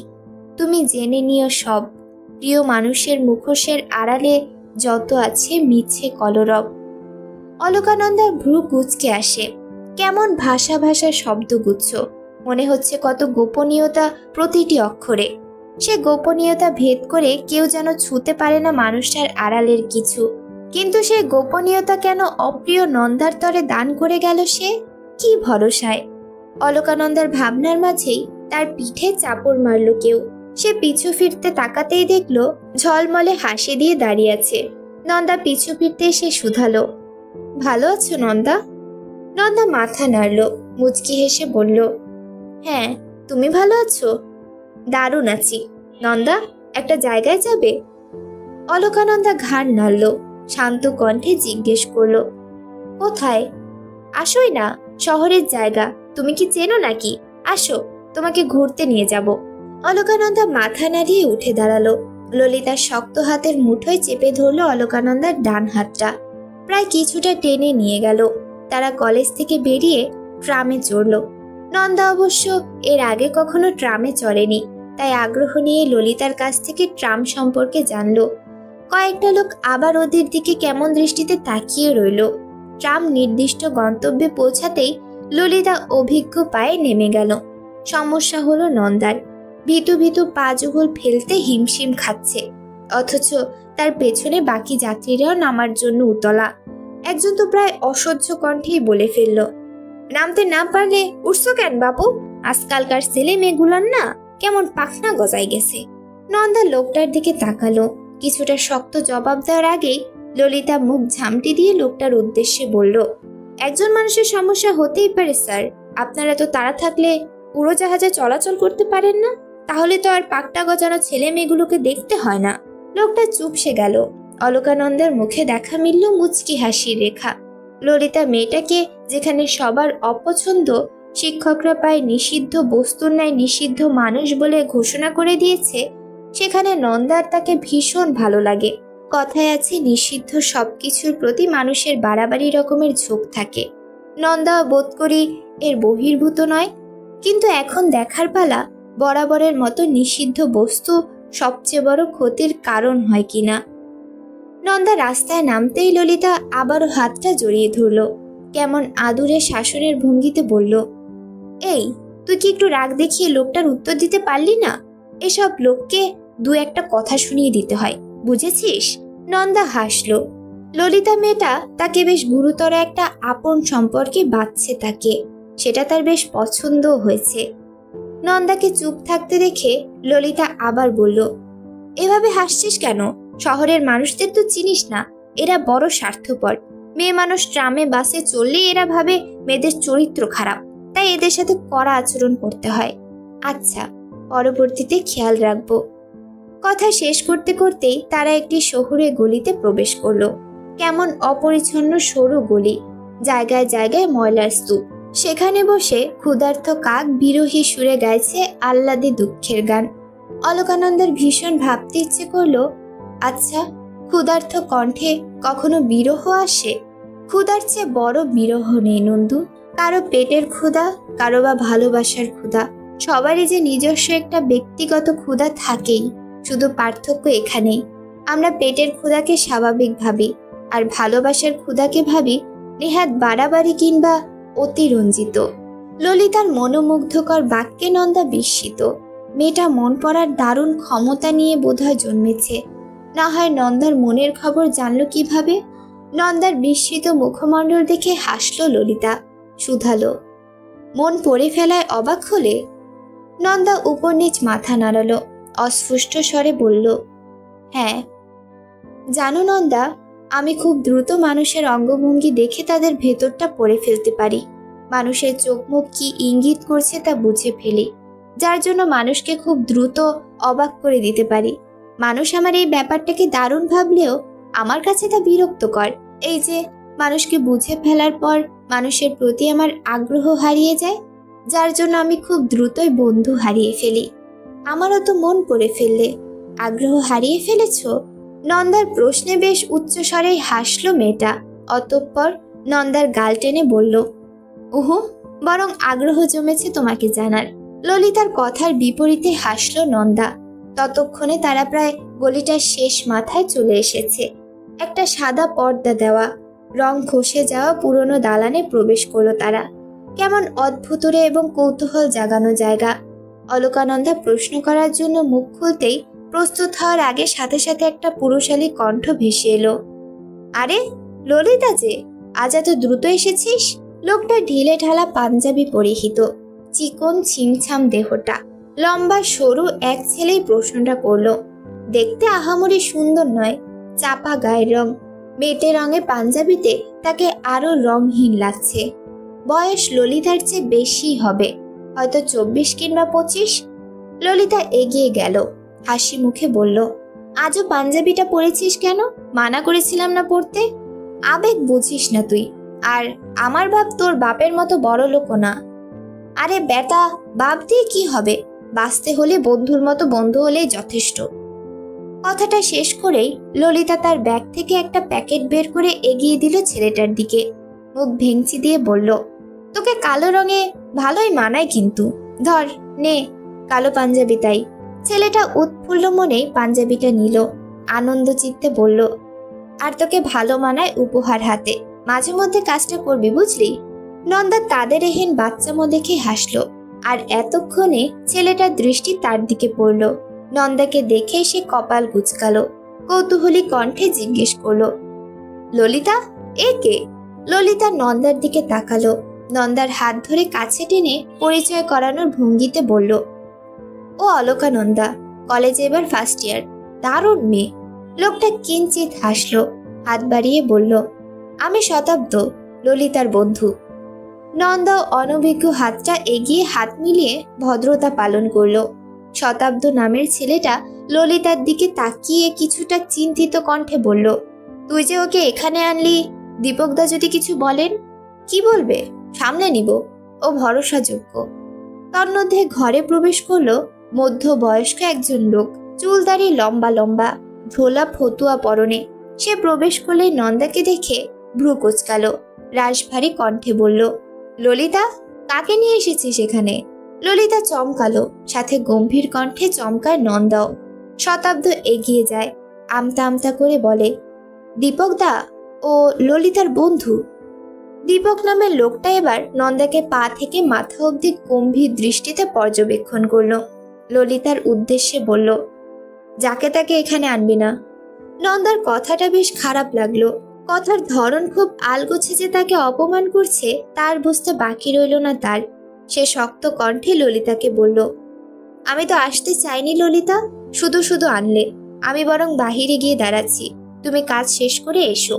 [SPEAKER 1] তুমি জেনে নিও সব, প্রিয় মানুষের মুখোশের আড়ালে যত আছে মিছে কলরব। অলকানন্দার ভ্রু কুঁচকে আসে। কেমন ভাষা ভাষা শব্দগুচ্ছ, মনে হচ্ছে কত গোপনীয়তা প্রতিটি অক্ষরে। সে গোপনীয়তা ভেদ করে কেউ যেন ছুঁতে পারে না মানুষটার আড়ালের কিছু। কিন্তু সে গোপনীয়তা কেন অপ্রিয় নন্দার তরে দান করে গেল সে? কি ভরসায়? অলকানন্দার ভাবনার মাঝেই তার পিঠে চাপড় মারল কেউ। সে পিছু ফিরতে তাকাতেই দেখল ঝলমলে হাসি দিয়ে দাঁড়িয়ে আছে। নন্দা পিছু ফিরতে এসে শুধালো, ভালো আছো নন্দা? নন্দা মাথা নাড়ল, মুচকি হেসে বলল, হ্যাঁ, তুমি ভালো আছো? দারুণ আছি। নন্দা, একটা জায়গায় যাবে? অলকানন্দা ঘাড় নাড়ল, শান্ত কণ্ঠে জিজ্ঞেস করল, কোথায়? আসোই না, শহরের জায়গা। তুমি কি চেনো নাকি? আসো, তোমাকে ঘুরতে নিয়ে যাব। অলকানন্দা মাথা নাড়িয়ে উঠে দাঁড়ালো। ললিতার শক্ত হাতের মুঠোয় চেপে ধরল অলকানন্দার ডান হাতটা। প্রায় কিছুটা টেনে নিয়ে গেল। তারা কলেজ থেকে বেরিয়ে ট্রামে চড়ল। নন্দা অবশ্য এর আগে কখনো ট্রামে চড়েনি, তাই আগ্রহ নিয়ে ললিতার কাছ থেকে ট্রাম সম্পর্কে জানল। কয়েকটা লোক আবার ওদের দিকে কেমন দৃষ্টিতে তাকিয়ে রইল। ট্রাম নির্দিষ্ট গন্তব্যে পৌঁছাতেই ললিতা অভিজ্ঞ পায়ে নেমে গেল। সমস্যা হলো নন্দার। ভীতু ভীতু পা যুগল ফেলতে হিমশিম খাচ্ছে, অথচ তার পেছনে বাকি যাত্রীরাও নামার জন্য উতলা। একজন তো প্রায় অসহ্য কণ্ঠেই বলে ফেলল, নামতে না পারলে উঠছো কেন বাপু? আজকালকার ছেলে মেয়েগুলার না কেমন পাখনা গজাই গেছে। নন্দা লোকটার দিকে তাকালো। কিছুটা শক্ত জবাব দেওয়ার আগেই ললিতা মুখ ঝামটি দিয়ে লোকটার উদ্দেশ্যে বলল, একজন মানুষের সমস্যা হতেই পারে স্যার। আপনারা তো তাড়া থাকলে উড়োজাহাজে চলাচল করতে পারেন না? তাহলে তো আর পাকটা গজানো ছেলে মেয়েগুলোকে দেখতে হয় না। লোকটা চুপসে গেল। অলকানন্দের মুখে দেখা মিলল মুচকি হাসির রেখা। ললিতা মেয়েটাকে যেখানে সবার অপছন্দ, শিক্ষকরা প্রায় নিষিদ্ধ বস্তুর ন্যায় নিষিদ্ধ মানুষ বলে ঘোষণা করে দিয়েছে, সেখানে নন্দার তাকে ভীষণ ভালো লাগে। কথায় আছে, নিষিদ্ধ সবকিছুর প্রতি মানুষের বাড়াবাড়ি রকমের ঝোঁক থাকে। নন্দা বোধ করি এর বহির্ভূত নয়। কিন্তু এখন দেখার পালা, বরাবরের মতো নিষিদ্ধ বস্তু সবচেয়ে বড় ক্ষতির কারণ হয় কিনা। নন্দা রাস্তায় নামতেই ললিতা আবারও হাতটা জড়িয়ে ধরল। কেমন আদুরে শাসনের ভঙ্গিতে বলল, এই, তুই কি একটু রাগ দেখিয়ে লোকটার উত্তর দিতে পারলি না? এসব লোককে দু একটা কথা শুনিয়ে দিতে হয়, বুঝেছিস? নন্দা হাসল। ললিতা মেয়েটা তাকে বেশ গুরুতর একটা আপন সম্পর্কে বাঁধছে তাকে, সেটা তার বেশ পছন্দও হয়েছে। নন্দাকে চুপ থাকতে দেখে ললিতা আবার বলল, এভাবে হাসছিস কেন? শহরের মানুষদের তো চিনিস না, এরা বড় স্বার্থপর। মেয়ে মানুষ ট্রামে বাসে চললেই এরা ভাবে মেয়েদের চরিত্র খারাপ, তাই এদের সাথে কড়া আচরণ করতে হয়। আচ্ছা, পরবর্তীতে খেয়াল রাখবো। কথা শেষ করতে করতেই তারা একটি শহুরে গলিতে প্রবেশ করলো। কেমন অপরিচ্ছন্ন সরু গলি, জায়গায় জায়গায় ময়লার স্তূপ। সেখানে বসে ক্ষুধার্ত কাক বিরহী সুরে গাইছে আহ্লাদী দুঃখের গান। অলকানন্দের ভীষণ ভাবতে ইচ্ছে করলো, আচ্ছা, ক্ষুধার্ত কণ্ঠে কখনো বিরহ আসে? ক্ষুধার চেয়ে বড় বিরহ নেই নন্দু। কারো পেটের ক্ষুধা, কারো বা ভালোবাসার ক্ষুধা। সবারই যে নিজস্ব একটা ব্যক্তিগত ক্ষুধা থাকেই, শুধু পার্থক্য এখানেই। আমরা পেটের ক্ষুধাকে স্বাভাবিক ভাবি, আর ভালোবাসার ক্ষুধাকে ভাবি নেহাত বাড়াবাড়ি কিংবা অতিরঞ্জিত। ললিতার মনোমুগ্ধকর বাক্যে নন্দা বিস্মিত। মেয়েটা মন পড়ার দারুণ ক্ষমতা নিয়ে বোধহয় জন্মেছে। না হয় নন্দার মনের খবর জানল কিভাবে? নন্দার বিস্মিত মুখমণ্ডল দেখে হাসল ললিতা, শুধালো, মন পড়ে ফেলায় অবাক হলে? নন্দা উপর নিচ মাথা নাড়ালো, অস্ফুষ্ট স্বরে বলল, হ্যাঁ। জানো নন্দা, আমি খুব দ্রুত মানুষের অঙ্গভঙ্গি দেখে তাদের ভেতরটা পড়ে ফেলতে পারি। মানুষের চোখ মুখ কি ইঙ্গিত করছে তা বুঝে ফেলি, যার জন্য মানুষকে খুব দ্রুত অবাক করে দিতে পারি। মানুষ আমার এই ব্যাপারটাকে দারুণ ভাবলেও আমার কাছে তা বিরক্তকর। এই যে মানুষকে বুঝে ফেলার পর মানুষের প্রতি আমার আগ্রহ হারিয়ে যায়, যার জন্য আমি খুব দ্রুতই বন্ধু হারিয়ে ফেলি। আমারও তো মন পড়ে ফেললে আগ্রহ হারিয়ে ফেলেছ? নন্দার প্রশ্নে বেশ উচ্চস্বরে হাসল মেয়েটা। অতঃপর নন্দার গাল টেনে বলল, উহু, বরং আগ্রহ জমেছে তোমাকে জানার। ললিতার কথার বিপরীতে হাসল নন্দা। ততক্ষণে তারা প্রায় গলিটার শেষ মাথায় চলে এসেছে। একটা সাদা পর্দা দেওয়া, রং খসে যাওয়া পুরনো দালানে প্রবেশ করলো তারা। কেমন অদ্ভুতরে এবং কৌতূহল জাগানো জায়গা। অলকানন্দা প্রশ্ন করার জন্য মুখ খুলতেই প্রস্তুত হওয়ার আগে সাথে সাথে একটা পুরুষালী কণ্ঠ ভেসে এলো, আরে ললিতা যে, আজ এত দ্রুত এসেছিস? লোকটা ঢিলে ঢালা পাঞ্জাবি পরিহিত, চিকন ছিমছাম দেহটা, লম্বা সরু এক ছেলেই প্রশ্নটা করলো। দেখতে আহামরি সুন্দর নয়, চাপা গায়ের রং, মেটে রঙে পাঞ্জাবিতে তাকে আরো রংহীন লাগছে। বয়স ললিতার চেয়ে বেশি হবে, হয়তো 24 কিংবা 25। ললিতা এগিয়ে গেল, হাসি মুখে বলল, আজও পাঞ্জাবিটা পরেছিস কেন? মানা করেছিলাম না পড়তে? আবেগ বুঝিস না তুই, আর আমার বাপ তোর বাপের মতো বড় লোকও না। আরে বেটা, বাপ দিয়ে কি হবে? বাঁচতে হলে বন্ধুর মতো বন্ধু হলেই যথেষ্ট। কথাটা শেষ করেই ললিতা তার ব্যাগ থেকে একটা প্যাকেট বের করে এগিয়ে দিল ছেলেটার দিকে। মুখ ভেঙচি দিয়ে বলল, তোকে কালো রঙে ভালোই মানায় কিন্তু, ধর নে কালো পাঞ্জাবি। তাই ছেলেটা উৎফুল্ল মনে পাঞ্জাবিটা নিল, আনন্দ চিত্তে বলল, আর তোকে ভালো মানায় উপহার হাতে, মাঝে মধ্যে কাজটা করবি বুঝলি? নন্দা তাদের এহেন বাচ্চামো দেখে হাসলো, আর এতক্ষণে ছেলেটার দৃষ্টি তার দিকে পড়ল। নন্দাকে দেখে সে কপাল কুঁচকালো, কৌতূহলী কণ্ঠে জিজ্ঞেস করলো, ললিতা এ কে? ললিতা নন্দার দিকে তাকালো, নন্দার হাত ধরে কাছে টেনে পরিচয় করানোর ভঙ্গিতে বলল, ও অলকানন্দা, কলেজে এবার ফার্স্ট ইয়ার, দারুণ মেয়ে। লোকটা কিঞ্চিত হাসলো, হাত বাড়িয়ে বলল, আমি শতাব্দ, ললিতার বন্ধু। নন্দা অনভিজ্ঞ হাতটা এগিয়ে হাত মিলিয়ে ভদ্রতা পালন করলো। শতাব্দ নামের ছেলেটা ললিতার দিকে তাকিয়ে কিছুটা চিন্তিত কণ্ঠে বলল, তুই যে ওকে এখানে আনলি, দীপকদা যদি কিছু বলেন? কি বলবে? সামনে নিব, ও ভরসাযোগ্য। তন্মধ্যে ঘরে প্রবেশ করলো মধ্যবয়স্ক একজন লোক, চুলদারি লম্বা লম্বা, ঢোলা ফতুয়া পরনে। সে প্রবেশ করলে নন্দাকে দেখে ভ্রু কোচকালো, রাশভারী কণ্ঠে বলল, ললিতা, কাকে নিয়ে এসেছিস এখানে? ললিতা চমকালো, সাথে গম্ভীর কণ্ঠে চমকায় নন্দাও। শতাব্দ এগিয়ে যায়, আমতা আমতা করে বলে, দীপক দা, ও ললিতার বন্ধু। দীপক নামের লোকটা এবার নন্দাকে পা থেকে মাথা অবধি গম্ভীর দৃষ্টিতে পর্যবেক্ষণ করলো। ললিতার উদ্দেশ্যে বলল, যাকে তাকে এখানে আনবি না। নন্দার কথাটা বেশ খারাপ লাগলো। কথার ধরন খুব আলগোছে যে তাকে অপমান করছে তার বুঝতে বাকি রইল না তার। সে শক্ত কণ্ঠে ললিতাকে বলল, আমি তো আসতে চাইনি ললিতা, শুধু শুধু আনলে। আমি বরং বাহিরে গিয়ে দাঁড়াচ্ছি, তুমি কাজ শেষ করে এসো।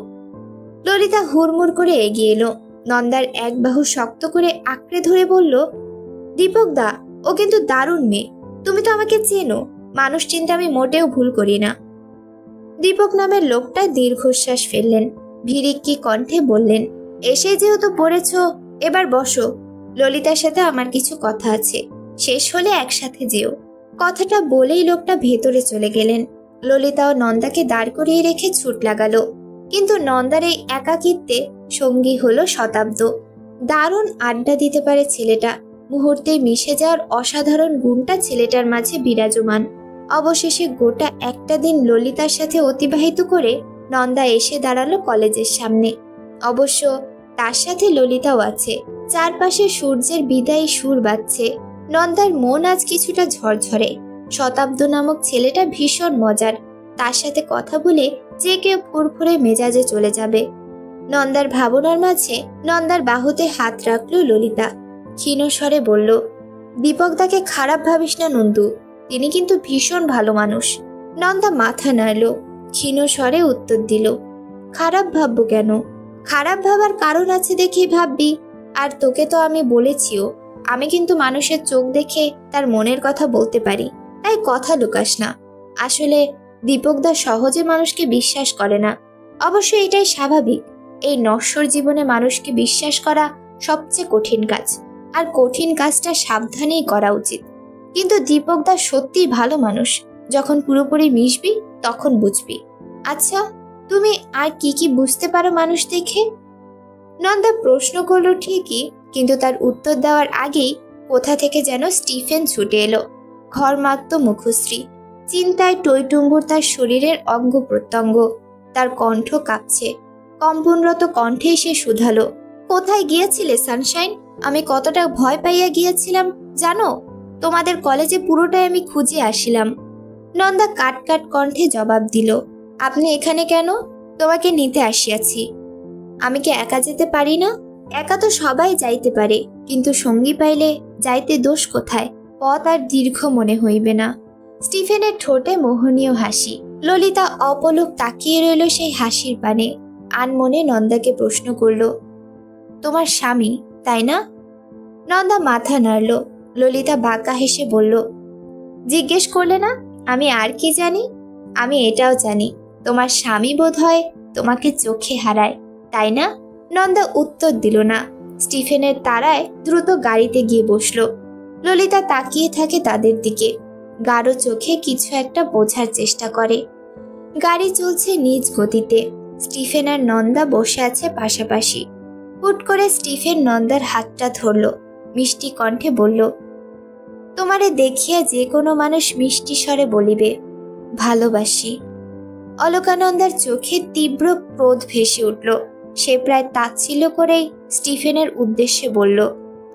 [SPEAKER 1] ললিতা হুড়মুড় করে এগিয়ে এলো, নন্দার এক বাহু শক্ত করে আঁকড়ে ধরে বলল, দীপক দা, ও কিন্তু দারুণ মেয়ে, তুমি তো আমাকে চেনো, মানুষ চিনতে আমি মোটেও ভুল করি না। দীপক নামের লোকটা দীর্ঘশ্বাস ফেললেন, ভিরিক্কি কণ্ঠে বললেন, এসে যেহেতু পড়েছ, এবার বসো। ললিতার সাথে আমার কিছু কথা আছে, শেষ হলে একসাথে যেও। কথাটা বলেই লোকটা ভেতরে চলে গেলেন। ললিতা ও নন্দাকে দাঁড় করিয়ে রেখে ছুট লাগালো, কিন্তু নন্দার এই একাকিত্বে সঙ্গী হলো শতাব্দ। দারুণ আড্ডা দিতে পারে ছেলেটা, মুহূর্তে মিশে যাওয়ার অসাধারণ গুণটা ছেলেটার মাঝে বিরাজমান। অবশেষে গোটা একটা দিন ললিতার সাথে অতিবাহিত করে নন্দা এসে দাঁড়ালো কলেজের সামনে। অবশ্য তার সাথে ললিতাও আছে। চারপাশে সূর্যের বিদায়ী সুর বাজছে। নন্দার মন আজ কিছুটা ঝরঝরে। শতাব্দ নামক ছেলেটা ভীষণ মজার, তার সাথে কথা বলে যে কেউ ফুরফুরে মেজাজে চলে যাবে। নন্দার ভাবনার মাঝে নন্দার বাহুতে হাত রাখলো ললিতা, ক্ষীণ স্বরে বলল, দীপকদাকে খারাপ ভাবিস না নন্দু, তিনি কিন্তু ভীষণ ভালো মানুষ। নন্দা মাথা নাড়ল, ক্ষীণ স্বরে উত্তর দিল, খারাপ ভাববো কেন? খারাপ ভাবার কারণ আছে দেখেই ভাববি। আর তোকে তো আমি বলেছিও, আমি কিন্তু মানুষের চোখ দেখে তার মনের কথা বলতে পারি, তাই কথা লুকাস না। আসলে দীপকদা সহজে মানুষকে বিশ্বাস করে না। অবশ্য এটাই স্বাভাবিক। এই নশ্বর জীবনে মানুষকে বিশ্বাস করা সবচেয়ে কঠিন কাজ, আর কঠিন কাজটা সাবধানেই করা উচিত। কিন্তু দীপকদা সত্যিই ভালো মানুষ, যখন পুরোপুরি মিশবি তখন বুঝবি। আচ্ছা, তুমি আর কি কি বুঝতে পারো মানুষ দেখে? নন্দা প্রশ্ন করলো ঠিকই, কিন্তু তার উত্তর দেওয়ার আগেই কোথা থেকে যেন স্টিফেন ছুটে এলো। ঘরমাক্ত মুখশ্রী, চিন্তায় টইটুম্বুর তার শরীরের অঙ্গ প্রত্যঙ্গ। তার কণ্ঠ কাঁপছে। কম্পনরত কণ্ঠে সে শুধালো, কোথায় গিয়েছিলে সানশাইন? আমি কতটা ভয় পাইয়া গিয়েছিলাম জানো? তোমাদের কলেজে পুরোটাই আমি খুঁজে আসিলাম। নন্দা কাট কাট কণ্ঠে জবাব দিল, আপনি এখানে কেন? তোমাকে নিতে আসিয়াছি। আমি কি একা যেতে পারি না? একা তো সবাই যাইতে পারে, কিন্তু সঙ্গী পাইলে যাইতে দোষ কোথায়? পথ আর দীর্ঘ মনে হইবে না। স্টিফেনের ঠোঁটে মোহনীয় হাসি। ললিতা অপলক তাকিয়ে রইল সেই হাসির পানে। আনমনে নন্দাকে প্রশ্ন করল, তোমার স্বামী তাই না? নন্দা মাথা নাড়ল। ললিতা বাঁকা হেসে বলল, জিজ্ঞেস করলে না আমি আর কি জানি? আমি এটাও জানি তোমার স্বামী বোধহয় তোমাকে চোখে হারায়, তাই না? নন্দা উত্তর দিল না। স্টিফেনের তাড়ায় দ্রুত গাড়িতে গিয়ে বসল। ললিতা তাকিয়ে থাকে তাদের দিকে, গাঢ় চোখে কিছু একটা বোঝার চেষ্টা করে। গাড়ি চলছে নিজ গতিতে। স্টিফেন আর নন্দা বসে আছে পাশাপাশি। হুট করে স্টিফেন নন্দার হাতটা ধরল, মিষ্টি কণ্ঠে বলল, তোমারে দেখিয়া যে কোনো মানুষ মিষ্টি স্বরে বলিবে, ভালোবাসি। অলকানন্দার চোখে তীব্র ক্রোধ ভেসে উঠল। সে প্রায় তাচ্ছিল্য করেই স্টিফেনের উদ্দেশ্যে বলল,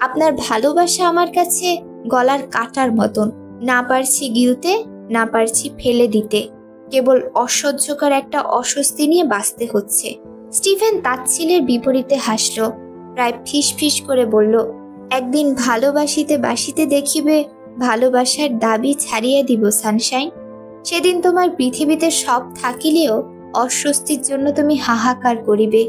[SPEAKER 1] আপনার ভালোবাসা আমার কাছে গলার কাটার মতন। না পারছি গিলতে, না পারছি ফেলে দিতে। কেবল অসহ্যকর একটা অস্বস্তি নিয়ে বাঁচতে হচ্ছে। স্টিফেন তাচ্ছিলের বিপরীতে হাসল, প্রায় ফিস ফিস করে বলল, একদিন ভালোবাসিতে বাসিতে দেখিবে ভালোবাসার দাবি ছাড়িয়ে দিব সানশাইন। সেদিন তোমার পৃথিবীতে সব থাকিলেও অস্বস্তির জন্য তুমি হাহাকার করিবে।